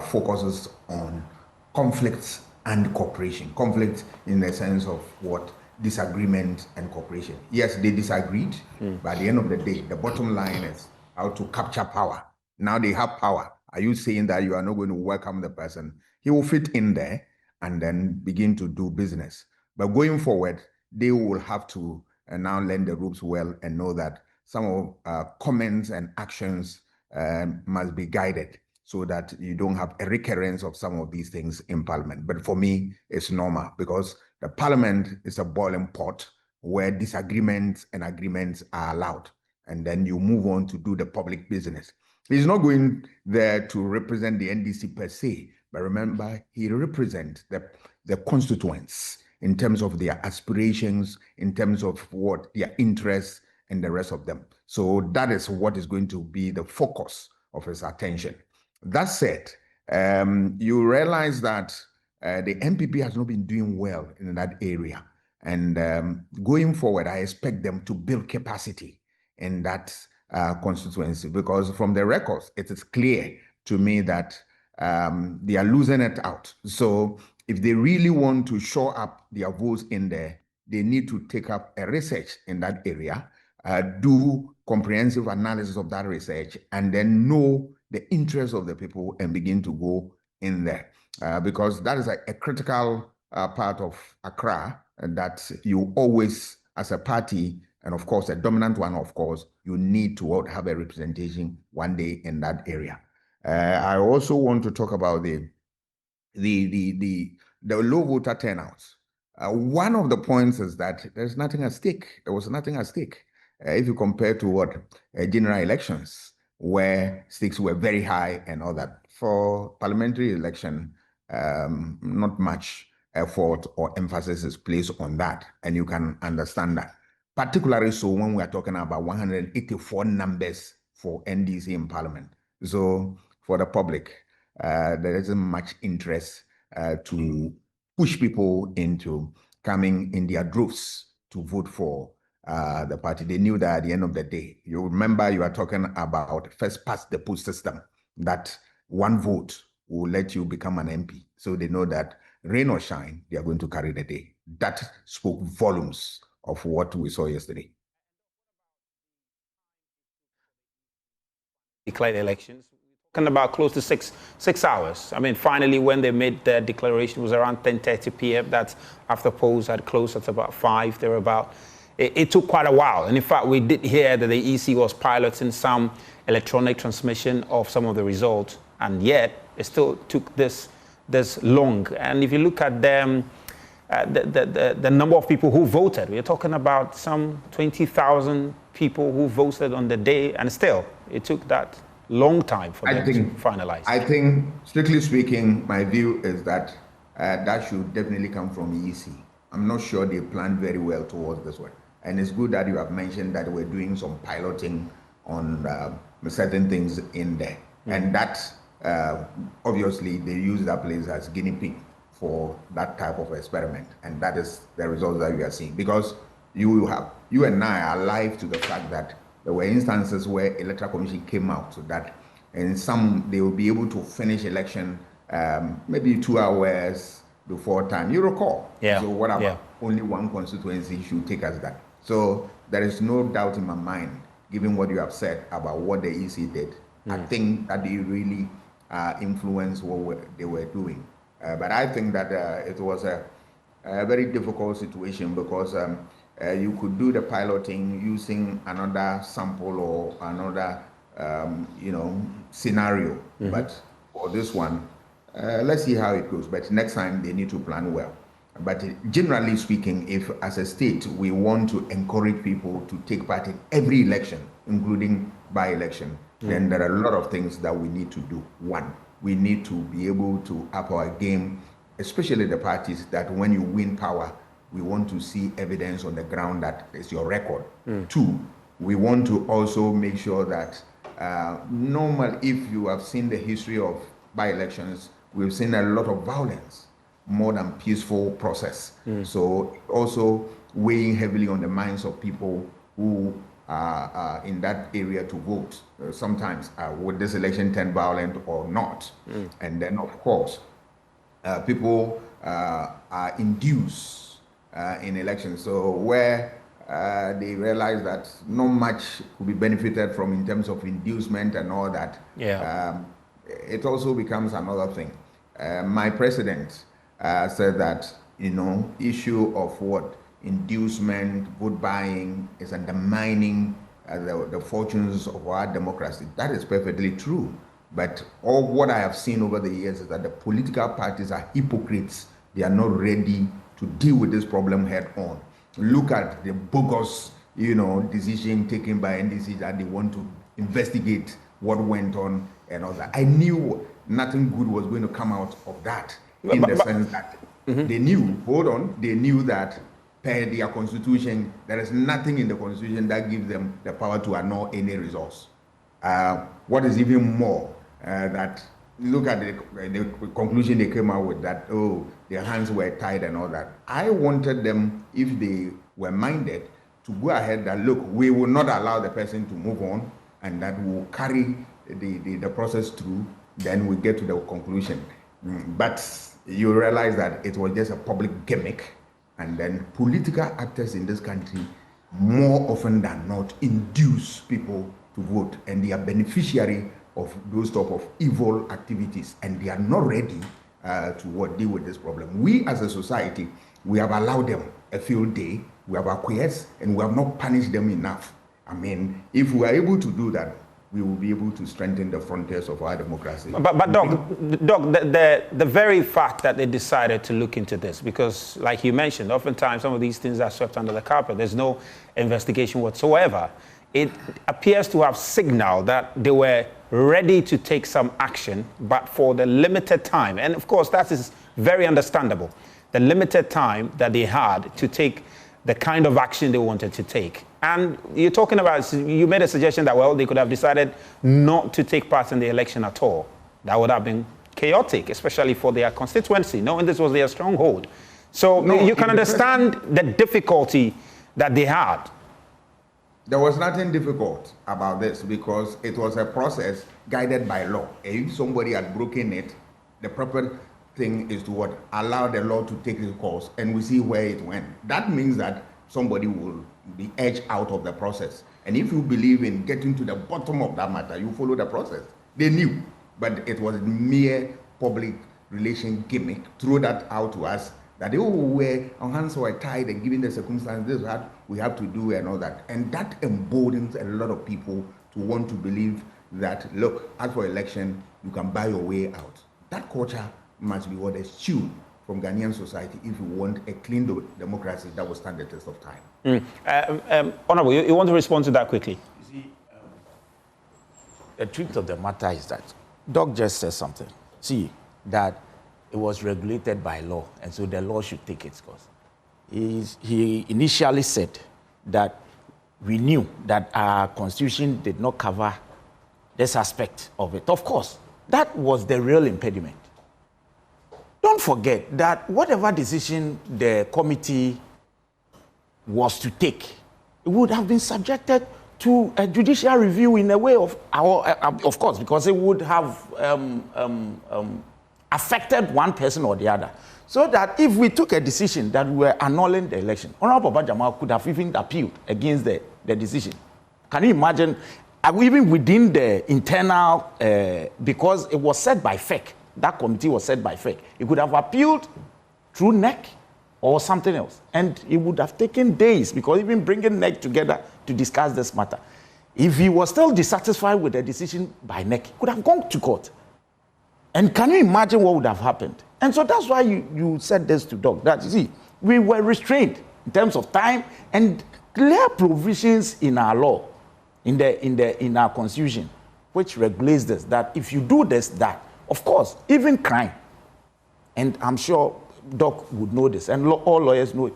D: focuses on conflicts and cooperation. Conflict in the sense of what? Disagreement and cooperation. Yes, they disagreed, but at the end of the day, the bottom line is how to capture power. Now they have power. Are you saying that you are not going to welcome the person? He will fit in there and then begin to do business. But going forward, they will have to now learn the ropes well and know that some of comments and actions must be guided so that you don't have a recurrence of some of these things in Parliament. But for me, it's normal, because the Parliament is a boiling pot where disagreements and agreements are allowed. And then you move on to do the public business. He's not going there to represent the NDC per se, but remember, he represents the constituents in terms of their aspirations, in terms of what their interests and the rest of them. So that is what is going to be the focus of his attention. That said, you realize that the MPP has not been doing well in that area. And going forward, I expect them to build capacity in that constituency, because from the records, it is clear to me that they are losing it out. So if they really want to shore up their votes in there, they need to take up a research in that area, do comprehensive analysis of that research, and then know the interests of the people and begin to go in there. Because that is a critical part of Accra that you always, as a party, and of course, a dominant one, of course, you need to have a representation one day in that area. I also want to talk about the low voter turnouts. One of the points is that there's nothing at stake. There was nothing at stake. If you compare to general elections, where stakes were very high and all that. For parliamentary election, not much effort or emphasis is placed on that, and you can understand that. Particularly so when we are talking about 184 numbers for NDC in Parliament. So for the public, there isn't much interest to push people into coming in their droves to vote for the party. They knew that at the end of the day, you remember you are talking about first past the post system, that one vote will let you become an MP. So they know that rain or shine, they are going to carry the day. That spoke volumes of what we saw yesterday.
A: Declared elections. We're talking about close to six hours. I mean, finally, when they made their declaration, it was around 10:30 p.m. That's after polls had closed at about 5. They were about. It took quite a while. And in fact, we did hear that the EC was piloting some electronic transmission of some of the results, and yet it still took this long. And if you look at them, the number of people who voted, we're talking about some 20,000 people who voted on the day, and still it took that long time for them to finalize.
D: I think, strictly speaking, my view is that that should definitely come from EC. I'm not sure they planned very well towards this one. And it's good that you have mentioned that we're doing some piloting on certain things in there. And that, obviously, they use that place as guinea pig for that type of experiment. And that is the results that we are seeing. Because you and I are alive to the fact that there were instances where Electoral Commission came out so that in some, they will be able to finish election maybe 2 hours before time. You recall?
A: Yeah.
D: So what about only one constituency should take us that? So there is no doubt in my mind, given what you have said about what the EC did. I think that they really influenced what they were doing. But I think that it was a very difficult situation because you could do the piloting using another sample or another, scenario. But for this one, let's see how it goes. But next time they need to plan well. But generally speaking, if as a state we want to encourage people to take part in every election, including by-election, then there are a lot of things that we need to do. One, we need to be able to up our game, especially the parties that when you win power, we want to see evidence on the ground that is your record. Two, we want to also make sure that normal, if you have seen the history of by-elections, we've seen a lot of violence more than peaceful process. So also weighing heavily on the minds of people who are in that area to vote. Sometimes would this election turn violent or not? And then of course, people are induced in elections. So where they realize that not much could be benefited from in terms of inducement and all that, it also becomes another thing. My president said that, issue of what inducement, vote buying is undermining the fortunes of our democracy. That is perfectly true. But all what I have seen over the years is that the political parties are hypocrites. They are not ready to deal with this problem head on. Look at the bogus, decision taken by NDC that they want to investigate what went on and all that. I knew nothing good was going to come out of that, in the sense that they knew, they knew that per their constitution, there is nothing in the constitution that gives them the power to annul any results. What is even more, that look at the conclusion they came out with, that, their hands were tied and all that. I wanted them, if they were minded, to go ahead that, look, we will not allow the person to move on, and that we will carry the process through, then we get to the conclusion. But you realize that it was just a public gimmick, and then political actors in this country, more often than not, induce people to vote, and they are beneficiary of those type of evil activities, and they are not ready to deal with this problem. We as a society, we have allowed them a field day, we have acquiesced, and we have not punished them enough. I mean, if we are able to do that, we will be able to strengthen the frontiers of our democracy.
A: But Doc, the very fact that they decided to look into this, because like you mentioned, oftentimes some of these things are swept under the carpet. There's no investigation whatsoever. It appears to have signaled that they were ready to take some action, but for the limited time. And of course, that is very understandable. The limited time that they had to take the kind of action they wanted to take. And you're talking about, you made a suggestion that, well, they could have decided not to take part in the election at all. That would have been chaotic, especially for their constituency, knowing this was their stronghold. So you can understand the difficulty that they had.
D: There was nothing difficult about this because it was a process guided by law. If somebody had broken it, the proper thing is to allow the law to take its course, and we see where it went. That means that somebody will be edged out of the process. And if you believe in getting to the bottom of that matter, you follow the process. They knew, but it was mere public relation gimmick. Throw that out to us that our hands were tied, and given the circumstances, this is what we have to do and all that. And that emboldens a lot of people to want to believe that, look, as for election, you can buy your way out. That culture must be what is chewed from Ghanaian society if you want a clean democracy that will stand the test of time.
A: Honorable, you want to respond to that quickly?
E: You see, the truth of the matter is that Doc just said something. See, that it was regulated by law, and so the law should take its course. He initially said that we knew that our constitution did not cover this aspect of it. Of course, that was the real impediment. Don't forget that whatever decision the committee was to take, it would have been subjected to a judicial review in a way of course, because it would have affected one person or the other. So that if we took a decision that we were annulling the election, Honorable Baba Jamal could have even appealed against the decision. Can you imagine, even within the internal, because it was set by FEC, that committee was set by FEC, it could have appealed through NEC or something else. And it would have taken days, because even bringing NEC together to discuss this matter, if he was still dissatisfied with the decision by NEC, he could have gone to court. And can you imagine what would have happened? And so that's why you said this to Doc, that you see, we were restrained in terms of time and clear provisions in our law, in our constitution, which regulates this, that if you do this, that, of course, even crime, and I'm sure Doc would know this, and all lawyers know it,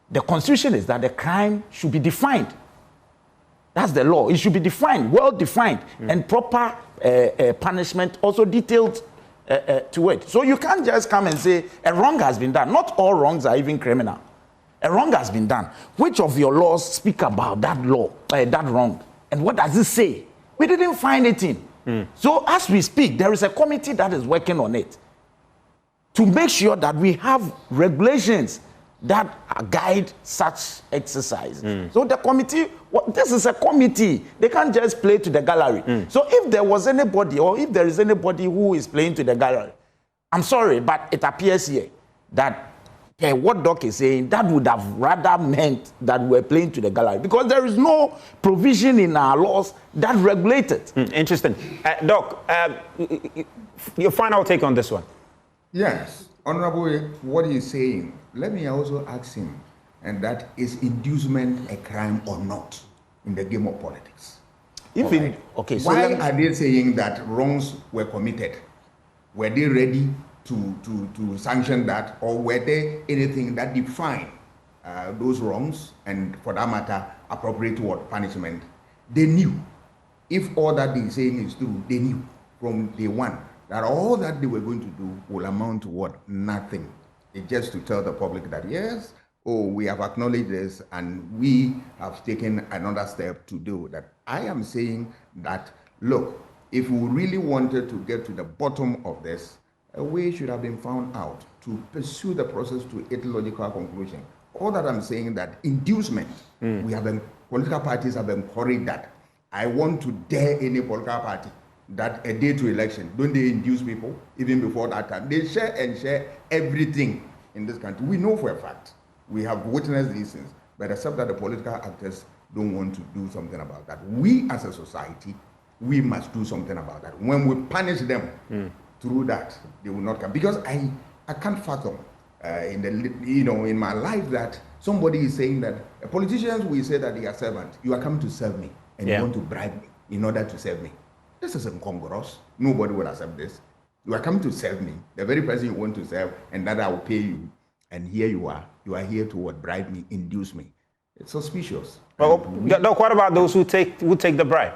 E: the constitution is that the crime should be defined. That's the law. It should be defined, well defined, and proper punishment also detailed to it. So you can't just come and say a wrong has been done. Not all wrongs are even criminal. A wrong has been done. Which of your laws speak about that law, that wrong? And what does it say? We didn't find it in. So as we speak, there is a committee that is working on it to make sure that we have regulations that guide such exercise. So the committee, this is a committee. They can't just play to the gallery. So if there was anybody, or if there is anybody who is playing to the gallery, I'm sorry, but it appears here that what Doc is saying, that would have rather meant that we're playing to the gallery, because there is no provision in our laws that regulate it.
A: Interesting. Doc, your final take on this one.
D: Yes, Honorable, what he's saying, let me also ask him, and that is inducement a crime or not in the game of politics?
E: Even, okay, so
D: why are they saying that wrongs were committed? Were they ready to sanction that, or were there anything that defined those wrongs, and for that matter, appropriate what punishment? They knew. If all that they're saying is true, they knew from day one that all that they were going to do will amount to what? Nothing. It's just to tell the public that, yes, oh, we have acknowledged this and we have taken another step to do that. I am saying that, look, if we really wanted to get to the bottom of this, a way should have been found out to pursue the process to its logical conclusion. All that I'm saying that inducement, political parties have encouraged that. I want to dare any political party that a day to election, don't they induce people even before that time? They share everything in this country. We know for a fact. We have witnessed these things, but except that the political actors don't want to do something about that. We as a society, we must do something about that. When we punish them through that, they will not come. Because I can't fathom in my life that somebody is saying that politicians will say that they are servants. You are coming to serve me, and you want to bribe me in order to serve me. This is incongruous. Nobody will accept this. You are coming to serve me, the very person you want to serve, and that I will pay you. And here you are. You are here to what? Bribe me, induce me. It's suspicious.
A: Well, Doc, what about those who take the bribe?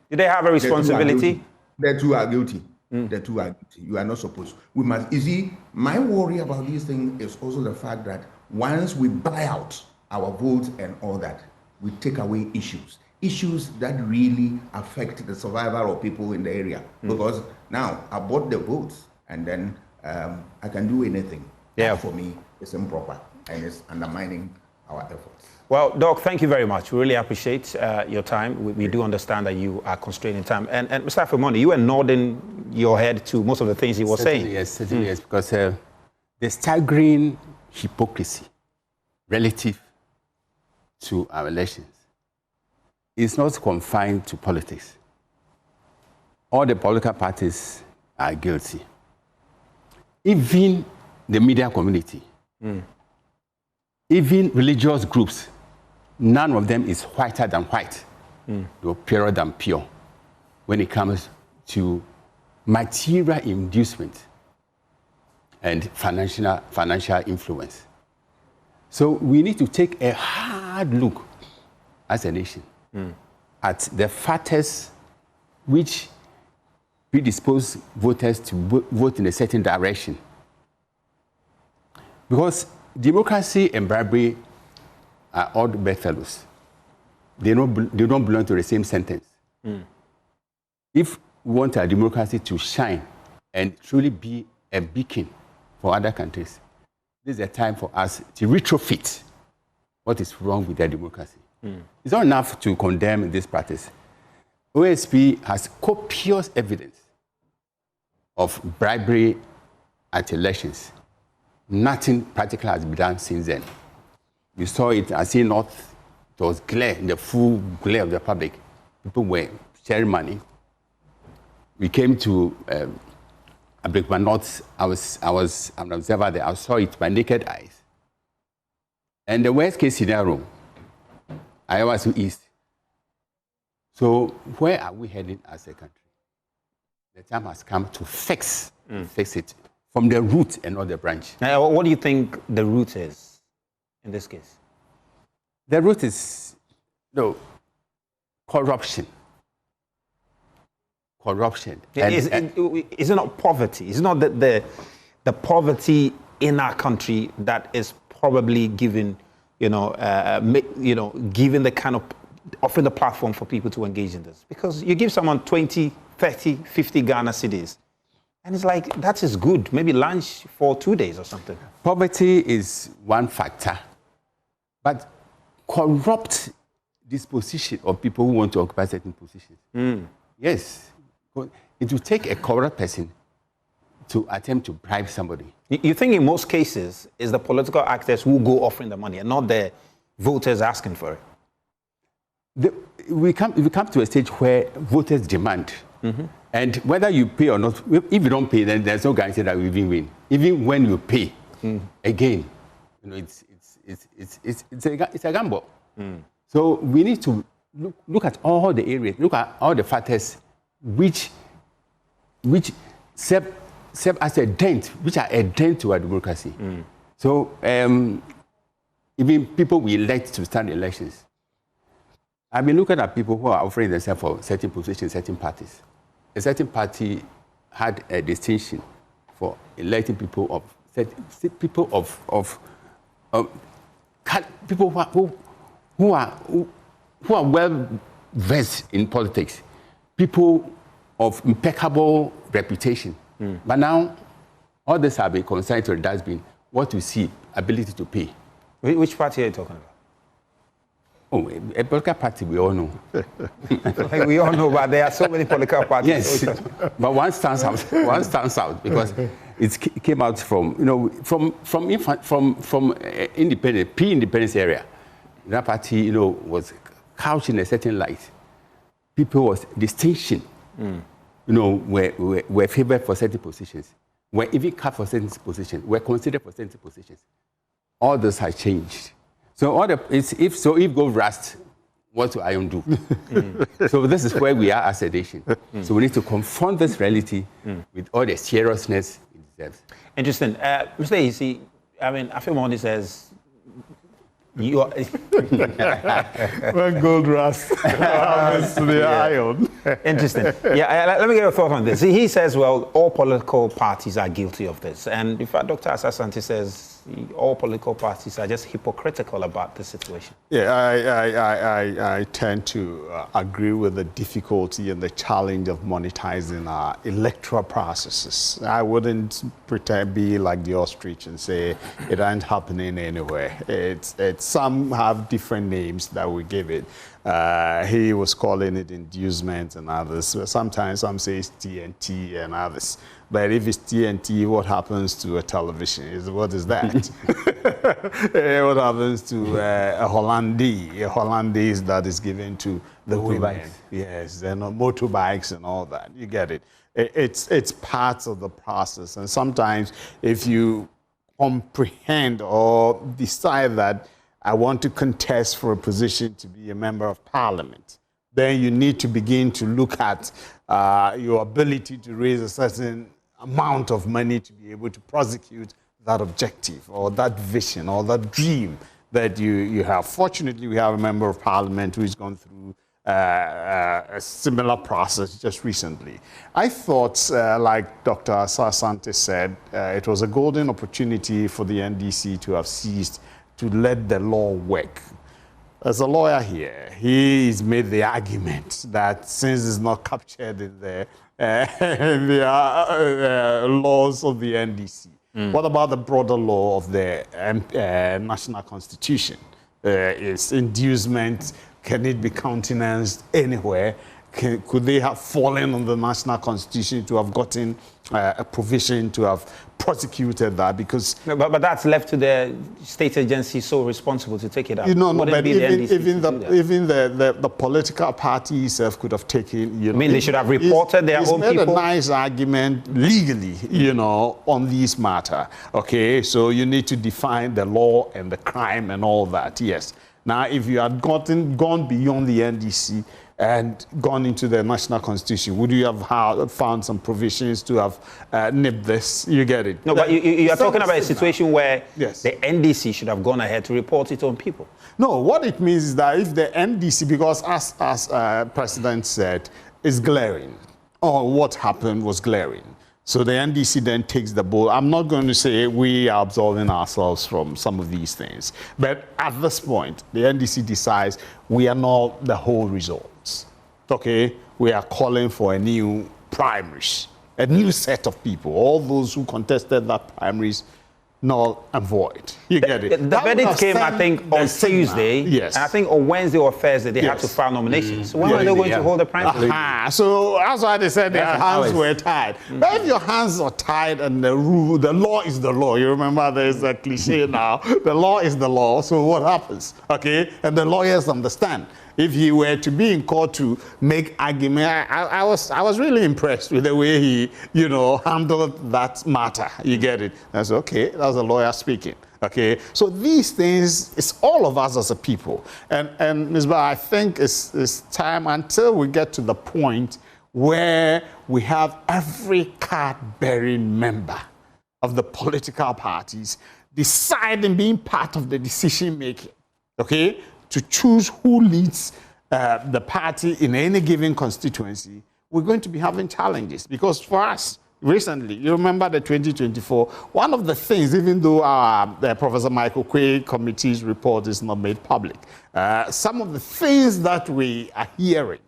A: Do they have a responsibility?
D: The two are guilty. The two are guilty. You are not supposed. We must. You see, my worry about this thing is also the fact that once we buy out our votes and all that, we take away issues that really affect the survival of people in the area. Because now I bought the votes and then I can do anything. That for me, it's improper and it's undermining our efforts.
A: Well, Doc, thank you very much. We really appreciate your time. We do understand that you are constrained in time. And Mr. Affail Monney, you were nodding your head to most of the things he was saying.
F: Yes, certainly yes, because the staggering hypocrisy relative to our elections is not confined to politics. All the political parties are guilty. Even the media community, even religious groups, none of them is whiter than white, or purer than pure when it comes to material inducement and financial influence. So we need to take a hard look as a nation at the factors which predispose voters to vote in a certain direction. Because democracy and bribery are odd bedfellows. They don't belong to the same sentence. If we want our democracy to shine and truly be a beacon for other countries, this is a time for us to retrofit what is wrong with their democracy. It's not enough to condemn this practice. OSP has copious evidence of bribery at elections. Nothing practical has been done since then. We saw it, I see North, it was glare, in the full glare of the public. People were sharing money. We came to North, I was an observer there. I saw it by naked eyes. And the worst case scenario, Ayawaso East. So where are we heading as a country? The time has come to fix it from the root and not the branch.
A: Now, what do you think the root is in this case?
F: The root is corruption. Corruption.
A: Is it not poverty? Is it not the poverty in our country that is probably giving, giving the kind of, offering the platform for people to engage in this? Because you give someone 20, 30, 50 Ghana cedis, and it's like, that is good. Maybe lunch for 2 days or something.
F: Poverty is one factor, but corrupt disposition of people who want to occupy certain positions. Yes. It will take a corrupt person to attempt to bribe somebody.
A: You think in most cases, it's the political actors who go offering the money and not the voters asking for it?
F: We come to a stage where voters demand. And whether you pay or not, if you don't pay, then there's no guarantee that we will win. Even when you pay, again, it's a gamble. So we need to look at all the areas, look at all the factors which serve as a dent, which are a dent to our democracy. So even people we elect to stand elections. I've been looking at people who are offering themselves for certain positions, certain parties. A certain party had a distinction for electing people who are well versed in politics, people of impeccable reputation. But now, all this have been consigned to the dustbin. What we see, ability to pay.
A: Which party are you talking about?
F: Oh, a political party we all know.
A: Like we all know, but there are so many political parties.
F: Yes, but one stands out. One stands out because it came out from independent, pre-independence area. That party, was couched in a certain light. People was distinction. Were favored for certain positions. Were even cut for certain positions. Were considered for certain positions. All this has changed. So if gold rust, what do I do? So this is where we are as a nation. So we need to confront this reality with all the seriousness it deserves.
A: Interesting. Mr. Isi, Affail Monney says, you are...
C: when gold rust happens to the iron.
A: Interesting. Yeah, let me get your thought on this. He says, well, all political parties are guilty of this. And in fact, Dr. Asah-Asante says all political parties are just hypocritical about the situation.
C: Yeah, I tend to agree with the difficulty and the challenge of monetizing our electoral processes. I wouldn't be like the ostrich and say it ain't happening anywhere. It's some have different names that we give it. He was calling it inducements and others. Sometimes some say it's TNT and others. But if it's TNT, what happens to a television? What is that? What happens to a Hollandaise that is given to the women? Yes, and motorbikes and all that. You get it. It's part of the process. And sometimes if you comprehend or decide that I want to contest for a position to be a member of parliament, then you need to begin to look at your ability to raise a certain amount of money to be able to prosecute that objective or that vision or that dream that you have. Fortunately, we have a member of parliament who's gone through a similar process just recently. I thought, like Dr. Asah-Asante said, it was a golden opportunity for the NDC to have seized to let the law work. As a lawyer here, he's made the argument that since it's not captured in the laws of the NDC, what about the broader law of the national constitution? Is inducement, can it be countenanced anywhere? Could they have fallen on the national constitution to have gotten a provision to have prosecuted that? Because
A: no, but that's left to the state agency so responsible to take it up.
C: No,
A: Wouldn't
C: but
A: it be
C: even the political party itself could have taken. You know,
A: I mean, they should have reported their own
C: made
A: people.
C: a nice argument legally, you know, on this matter. Okay, so you need to define the law and the crime and all that. Yes. Now, if you had gone beyond the NDC and gone into the national constitution, would you have found some provisions to have nipped this? You get it?
A: No, but you are talking about a situation where
C: yes,
A: the NDC should have gone ahead to report its own people.
C: No, what it means is that if the NDC, because as President said, is glaring, or what happened was glaring, so the NDC then takes the bull. I'm not going to say we are absolving ourselves from some of these things, but at this point, the NDC decides we are not the whole results. Okay, we are calling for a new primaries, a new set of people. All those who contested that primaries, null and void. You get it?
A: The verdict came, I think, on Tuesday.
C: Yes.
A: And I think on Wednesday or Thursday, they had to file nominations. So when were they going to hold the primary?
C: So that's why they said their hands were tied. But if your hands are tied and the law is the law, you remember there's a cliche now, the law is the law, so what happens? Okay? And the lawyers understand. If he were to be in court to make argument, I was really impressed with the way he, you know, handled that matter. You get it? That's okay. That was a lawyer speaking. Okay. So these things, it's all of us as a people. And Ms. Ba, I think it's time until we get to the point where we have every card-bearing member of the political parties deciding, being part of the decision making. Okay. To choose who leads the party in any given constituency, we're going to be having challenges. Because for us, recently, you remember the 2024, one of the things, even though Professor Michael Quay committee's report is not made public, some of the things that we are hearing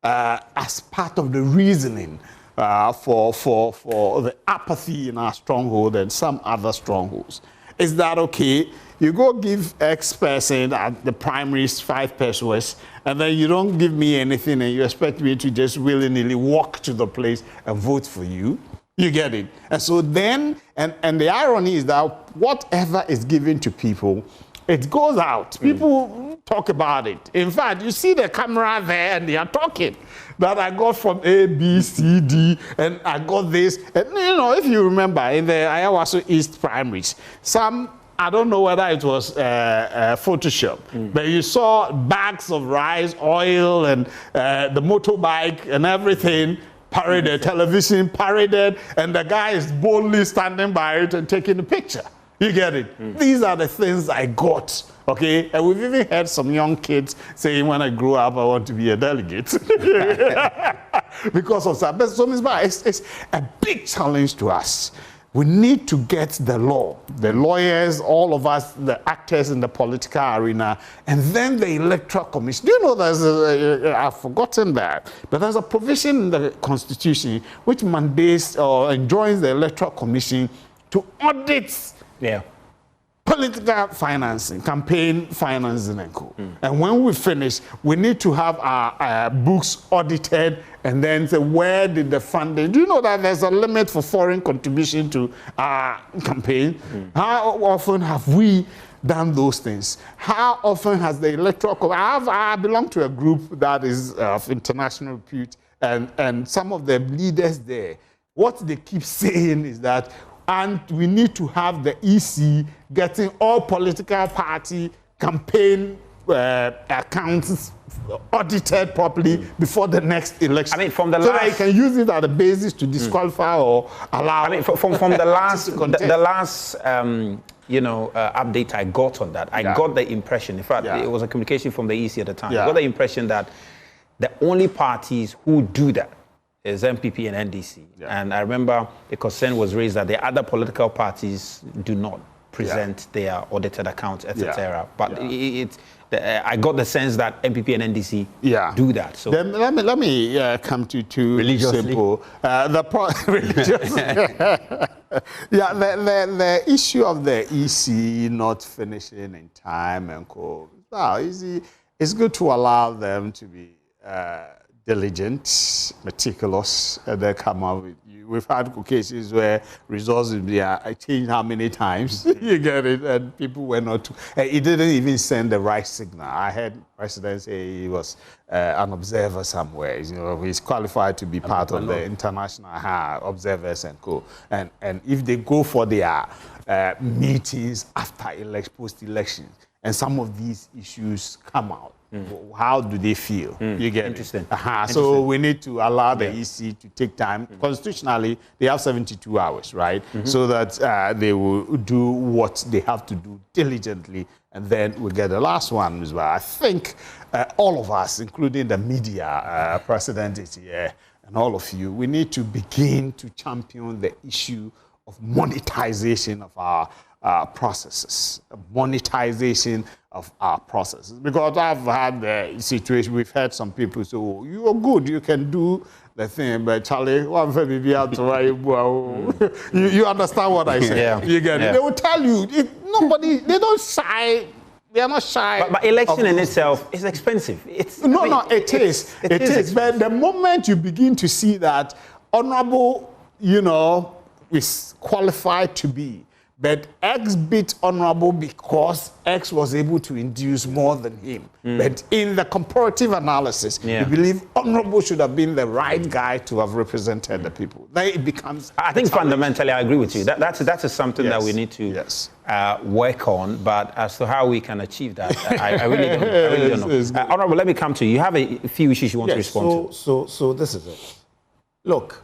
C: as part of the reasoning for the apathy in our stronghold and some other strongholds is that, okay, you go give X person at the primaries 5 pesos, and then you don't give me anything, and you expect me to just willy-nilly walk to the place and vote for you. You get it? And so then, and the irony is that whatever is given to people, it goes out. People talk about it. In fact, you see the camera there, and they are talking that I got from A, B, C, D, and I got this. And you know, if you remember, in the Ayawaso East primaries, I don't know whether it was Photoshop, but you saw bags of rice, oil, and the motorbike and everything paraded, television paraded, and the guy is boldly standing by it and taking a picture. You get it? These are the things I got. Okay, and we've even had some young kids saying, when I grow up, I want to be a delegate. Because of that. But so, Ms. Ba, it's a big challenge to us. We need to get the law, the lawyers, all of us, the actors in the political arena, and then the Electoral Commission. Do you know I've forgotten that, but there's a provision in the Constitution which mandates or enjoins the Electoral Commission to audit political financing, campaign financing and co. And when we finish, we need to have our books audited and then say, where did the funding? Do you know that there's a limit for foreign contribution to our campaign? How often have we done those things? How often has the Electoral I belong to a group that is of international repute, and some of the leaders there, what they keep saying is that, and we need to have the EC getting all political party campaign accounts audited properly before the next election.
A: I mean, from the
C: so
A: last,
C: that you can use it as a basis to disqualify or allow.
A: I mean, from the last, the last update I got on that, I got the impression. In fact, it was a communication from the EC at the time. I got the impression that the only parties who do that is MPP and NDC. And I remember the concern was raised that the other political parties do not present their audited accounts, etc. But I got the sense that MPP and NDC do that. So
C: then let me come to two simple. The issue of the EC not finishing in time and co. It's good to allow them to be diligent, meticulous, and they come out with you. We've had cases where results will be changed how many times, you get it, and people were not too, it didn't even send the right signal. I heard President say he was an observer somewhere. You know, he's qualified to be part of the international observers and co. And if they go for their meetings after post-elections, and some of these issues come out, how do they feel? You get
A: Interesting.
C: it? So we need to allow the EC to take time. Constitutionally, they have 72 hours, right? So that they will do what they have to do diligently, and then we get the last one as well. I think all of us, including the media, President is here, and all of you, we need to begin to champion the issue of monetization of our processes, monetization of our processes. Because I've had the situation, we've had some people say, oh, you are good, you can do the thing, but Charlie, one for me, you understand what I say?
A: Yeah.
C: You get it? They will tell you, they don't shy. They are not shy.
A: But election in itself is expensive.
C: It is. It is. But the moment you begin to see that honorable, is qualified to be, but X beat honorable because X was able to induce more than him. But in the comparative analysis, you believe honorable should have been the right guy to have represented the people. Then it becomes...
A: I think fundamentally I agree with you. That's something that we need to work on, but as to how we can achieve that, I really don't know. Honorable, let me come to you. You have a few issues you want to respond to.
E: So this is it. Look,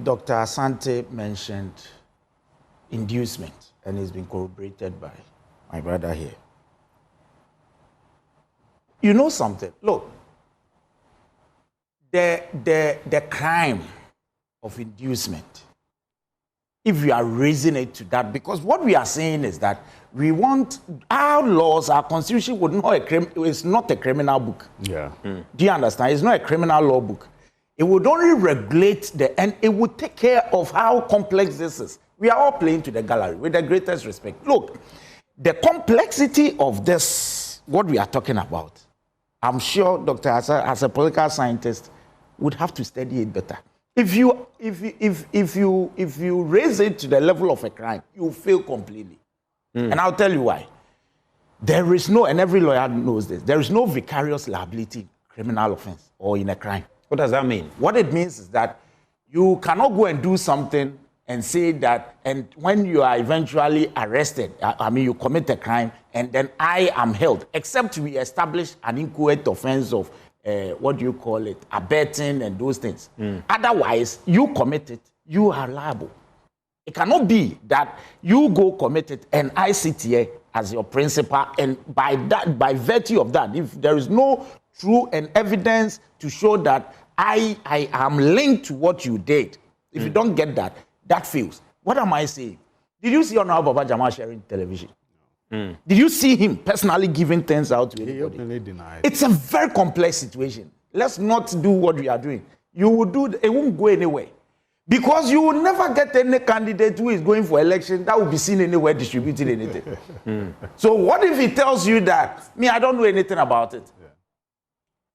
E: Dr. Asante mentioned inducement, and it's been corroborated by my brother here. You know something? Look, the crime of inducement, if we are raising it to that, because what we are saying is that we want our laws, our constitution it's not a criminal book.
C: Yeah.
E: Do you understand? It's not a criminal law book. It would only regulate and it would take care of how complex this is. We are all playing to the gallery with the greatest respect. Look, the complexity of this, what we are talking about, I'm sure Dr. Asah, as a political scientist, would have to study it better. If you raise it to the level of a crime, you fail completely. And I'll tell you why. There is no, and every lawyer knows this, there is no vicarious liability in criminal offense or in a crime.
A: What does that mean?
E: What it means is that you cannot go and do something and say that, and when you are eventually arrested, you commit a crime, and then I am held, except we establish an inchoate offense of, abetting and those things. Otherwise, you commit it, you are liable. It cannot be that you go commit it and I sit here as your principal, and by virtue of that, if there is no true and evidence to show that I am linked to what you did, if you don't get that, that fails. What am I saying? Did you see Honorable Baba Jamal sharing television? Did you see him personally giving things out to anybody?
C: He openly denied.
E: It's a very complex situation. Let's not do what we are doing. You will do, it won't go anywhere. Because you will never get any candidate who is going for election that will be seen anywhere distributing anything. So what if he tells you that, I don't know anything about it?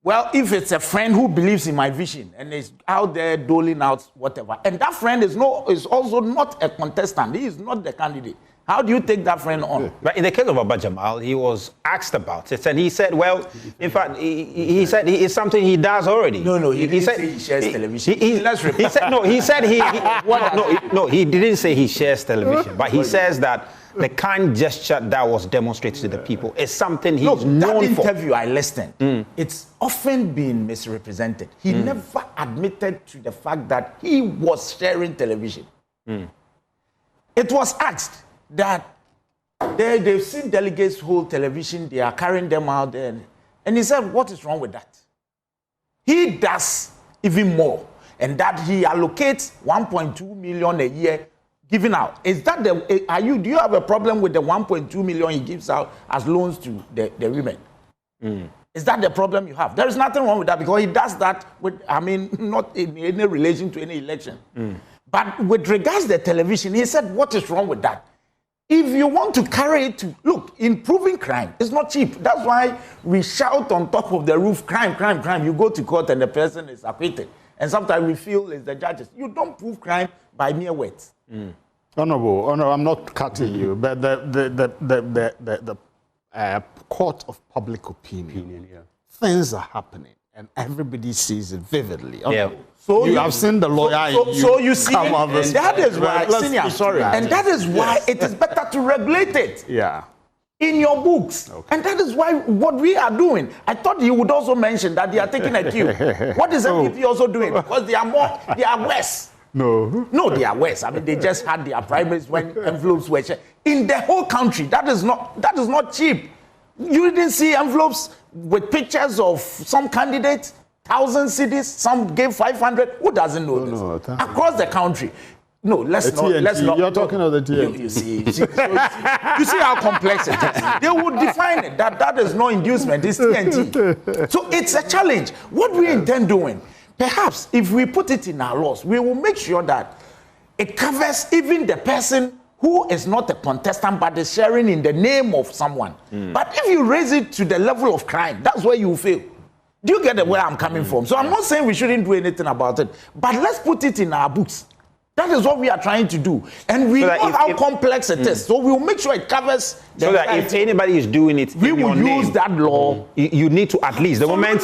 E: Well, if it's a friend who believes in my vision and is out there doling out whatever, and that friend is also not a contestant, he is not the candidate, how do you take that friend on?
A: But in the case of Baba Jamal, he was asked about it, and he said, well, in fact, he said it's something he does already.
E: No, he said he shares television. He
A: didn't say he shares television, but he says that the kind gesture that was demonstrated to the people is something he's known for.
E: That interview I listened, it's often been misrepresented. He never admitted to the fact that he was sharing television. It was asked that they've seen delegates hold television, they are carrying them out there. And he said, what is wrong with that? He does even more. And that he allocates 1.2 million a year given out. Is that do you have a problem with the 1.2 million he gives out as loans to the women? Is that the problem you have? There is nothing wrong with that, because he does that with, not in any relation to any election. But with regards to the television, he said, what is wrong with that? If you want to carry it to, look, improving crime, it's not cheap. That's why we shout on top of the roof, crime, crime, crime. You go to court and the person is acquitted. And sometimes we feel it's the judges. You don't prove crime by mere words.
C: Honorable, I'm not cutting you, but the court of public opinion, things are happening, and everybody sees it vividly.
A: Yeah.
C: So you have seen the lawyer.
E: So you see, and that is why,
C: senior,
E: sorry, and that is why it is better to regulate it.
C: Yeah.
E: In your books.
C: Okay.
E: And that is why what we are doing. I thought you would also mention that they are taking a cue. What is MPP also doing? Because they are worse. No, they are worse. I mean, they just had their primaries when envelopes were shared. In the whole country, that is not cheap. You didn't see envelopes with pictures of some candidates, 1,000 cities, some gave 500. Who doesn't know this? Across the country. No, let's not.
C: You're talking of the TNT.
E: You see how complex it is. They would define it that is no inducement, it's TNT. So it's a challenge. What we intend doing, perhaps if we put it in our laws, we will make sure that it covers even the person who is not a contestant but is sharing in the name of someone. But if you raise it to the level of crime, that's where you fail. Do you get where I'm coming from? So I'm not saying we shouldn't do anything about it, but let's put it in our books. That is what we are trying to do. And we know how complex it is. So we'll make sure it covers the
A: so that if anybody is doing it,
E: we will use that law.
A: You need to at least, the moment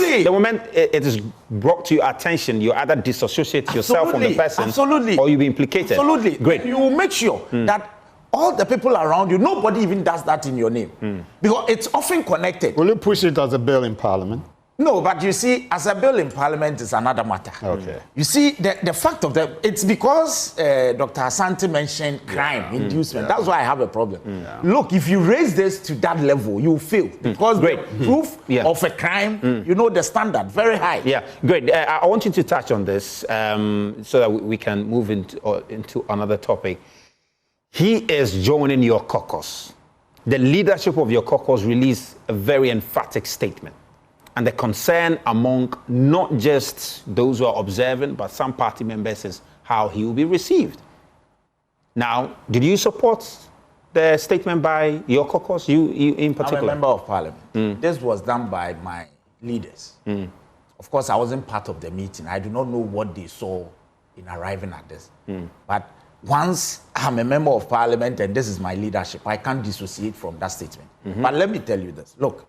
A: it is brought to your attention, you either dissociate yourself from the person or you'll be implicated.
E: Absolutely.
A: Great.
E: You will make sure that all the people around you, nobody even does that in your name. Because it's often connected.
C: Will you push it as a bill in Parliament?
E: No, but you see, as a bill in Parliament is another matter.
C: Okay.
E: You see, the fact of that, it's because Dr. Asante mentioned crime, inducement. That's why I have a problem. Look, if you raise this to that level, you fail. Because the proof of a crime, you know the standard, very high.
A: Yeah, great. I want you to touch on this so that we can move into another topic. He is joining your caucus. The leadership of your caucus released a very emphatic statement. And the concern among not just those who are observing, but some party members is how he will be received. Now, did you support the statement by your caucus, you in particular?
E: I'm a member of Parliament. This was done by my leaders. Of course, I wasn't part of the meeting. I do not know what they saw in arriving at this. But once I'm a member of Parliament and this is my leadership, I can't dissociate from that statement. But let me tell you this. Look,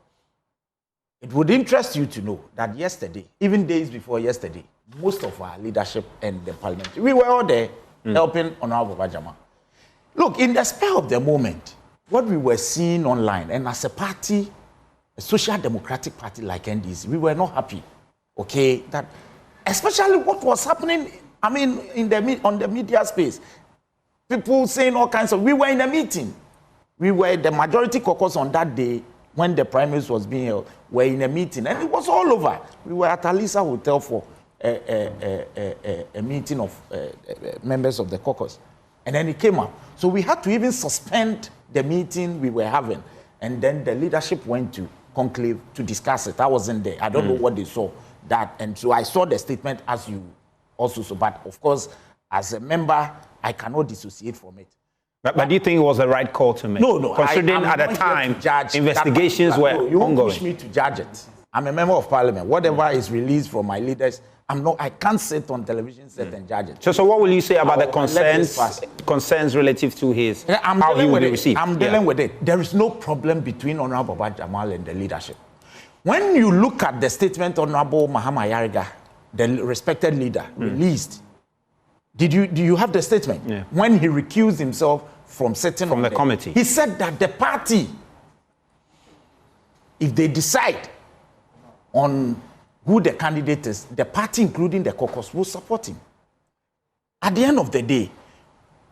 E: it would interest you to know that yesterday, even days before yesterday, most of our leadership and the Parliamentary, we were all there helping Honorable Baba Jamal. Look, in the spur of the moment, what we were seeing online, and as a party, a social democratic party like NDC, we were not happy. Okay, that especially what was happening, I mean, on the media space, people saying all kinds of. We were in a meeting. We were the majority caucus on that day. When the primaries was being held, were in a meeting, and it was all over. We were at Alisa Hotel for a meeting of members of the caucus, and then it came up. So we had to even suspend the meeting we were having, and then the leadership went to conclave to discuss it. I wasn't there. I don't know what they saw that, and so I saw the statement as you also saw. But of course, as a member, I cannot dissociate from it.
A: But do you think it was the right call to make?
E: No.
A: Considering at the time, investigations were ongoing.
E: You won't push me to judge it. I'm a member of Parliament. Whatever is released from my leaders, I can't sit on television set and judge it.
A: So what will you say about the concerns relative to how he will be received?
E: I'm dealing with it. There is no problem between Honorable Baba Jamal and the leadership. When you look at the statement Honorable Mahama Yariga, the respected leader, released, do you have the statement?
A: Yeah.
E: When he recused himself from sitting
A: from the committee,
E: he said that the party, if they decide on who the candidate is, the party, including the caucus, will support him. At the end of the day,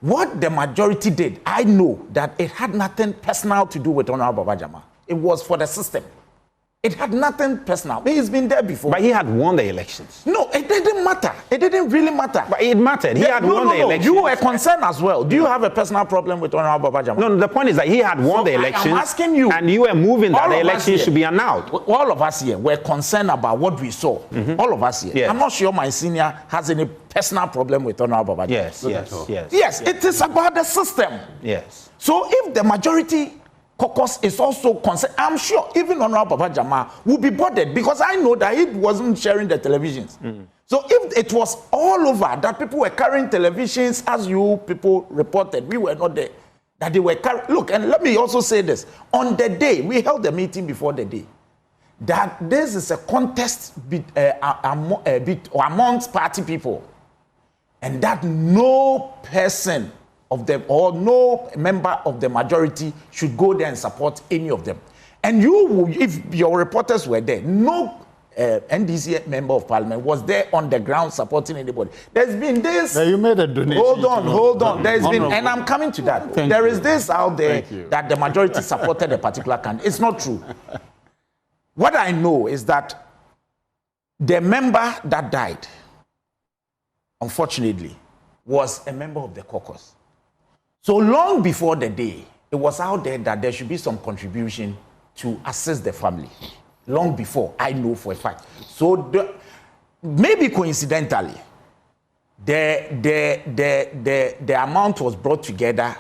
E: what the majority did, I know that it had nothing personal to do with Honorable Baba Jamal. It was for the system. It had nothing personal. He's been there before.
A: But he had won the elections.
E: No, it didn't matter. It didn't really matter.
A: But it mattered. He had won the elections.
E: You were concerned as well. Do you have a personal problem with Honorable Baba Jamal?
A: No, the point is that he had won the elections.
E: I'm asking you.
A: And you were moving that the elections should be annulled.
E: All of us here were concerned about what we saw. All of us here.
A: Yes.
E: I'm not sure my senior has any personal problem with Honorable Baba Jamal.
A: Yes.
E: It is about the system.
A: Yes.
E: So if the majority caucus is also concerned, I'm sure even Honorable Baba Jamal will be bothered, because I know that he wasn't sharing the televisions. So if it was all over that people were carrying televisions, as you people reported, we were not there, that they were carrying. Look, and let me also say this. On the day, we held the meeting before the day, that this is a contest amongst party people, and that no person of them or no member of the majority should go there and support any of them. And you, if your reporters were there, no NDC member of parliament was there on the ground supporting anybody. There's been this.
C: Now you made a donation.
E: Hold on. There's been, and I'm coming to that. There is this out there that the majority supported a particular candidate. It's not true. What I know is that the member that died, unfortunately, was a member of the caucus. So long before the day, it was out there that there should be some contribution to assist the family. Long before, I know for a fact. So maybe coincidentally, the amount was brought together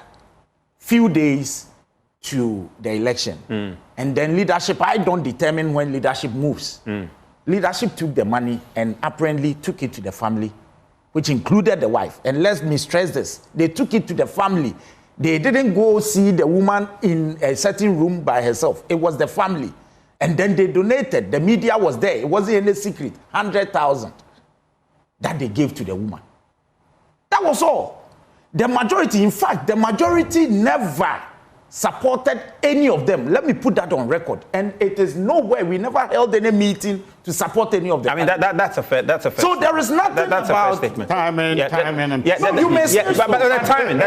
E: few days to the election. And then leadership, I don't determine when leadership moves. Leadership took the money and apparently took it to the family, which included the wife. And let me stress this. They took it to the family. They didn't go see the woman in a certain room by herself. It was the family. And then they donated. The media was there. It wasn't any secret. 100,000 that they gave to the woman. That was all. The majority, in fact, the majority never supported any of them. Let me put that on record. And it is nowhere. We never held any meeting to support any of them.
A: I mean, that's a fair. That's a fair.
E: So there is nothing
A: that's
E: about
A: a fair statement.
C: Timing.
A: But the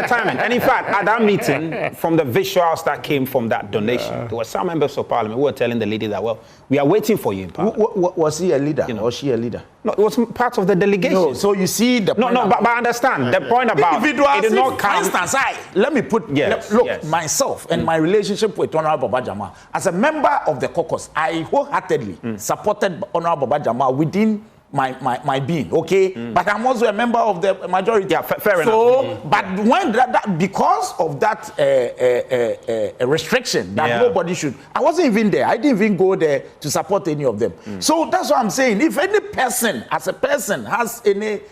A: timing. And in fact, at that meeting, from the visuals that came from that donation, there were some members of parliament who were telling the lady that, well, we are waiting for you in parliament.
E: Was he a leader? Or she a leader?
A: No, it was part of the delegation.
E: No, so you see the point.
A: But I understand the point about
E: individuals.
A: It did not come.
E: For instance, myself and my relationship with Honorable Baba Jamal, as a member of the caucus, I wholeheartedly supported Honorable Baba Jamal within my being, okay? But I'm also a member of the majority.
A: Yeah, fair enough.
E: But when because of that restriction that nobody should, I wasn't even there. I didn't even go there to support any of them. So that's what I'm saying. If any person, as a person, has any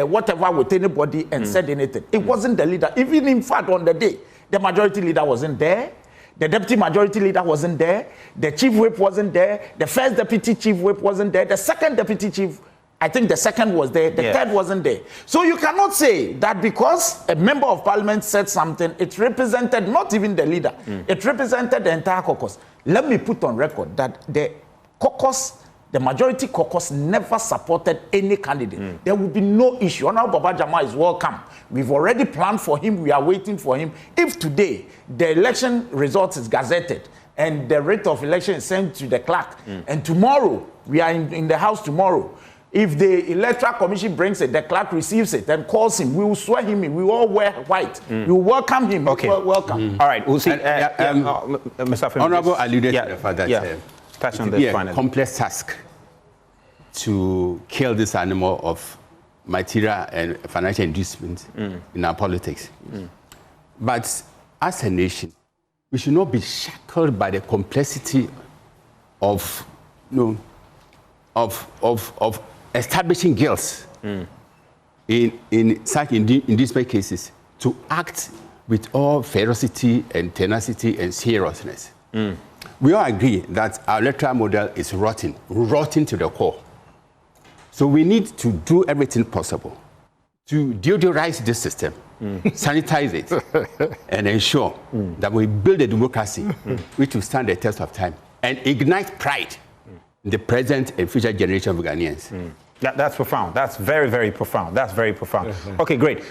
E: whatever with anybody and said anything, it wasn't the leader. Even in fact, on the day, the majority leader wasn't there. The deputy majority leader wasn't there. The chief whip wasn't there. The first deputy chief whip wasn't there. The second deputy chief, I think the second was there. The third wasn't there. So you cannot say that because a member of parliament said something, it represented not even the leader. It represented the entire caucus. Let me put on record that the caucus, the majority caucus, never supported any candidate. There will be no issue. Honorable Baba Jamal is welcome. We've already planned for him. We are waiting for him. If today the election results is gazetted and the rate of election is sent to the clerk, and tomorrow we are in the house tomorrow, if the Electoral Commission brings it, the clerk receives it and calls him, we will swear him in. We will all wear white. We will welcome him.
A: Okay.
E: Welcome.
A: All right. We'll see. Mr. Affail,
F: Honorable alluded to the fact that
A: touch on
F: it
A: this
F: a
A: finally.
F: complex task to kill this animal of material and financial inducement in our politics. But as a nation, we should not be shackled by the complexity of establishing guilt in such inducement cases to act with all ferocity and tenacity and seriousness. We all agree that our electoral model is rotten to the core. So we need to do everything possible to deodorize this system, sanitize it, and ensure that we build a democracy which will stand the test of time and ignite pride in the present and future generation of Ghanaians.
A: That's profound. That's very, very profound. That's very profound. Okay, great.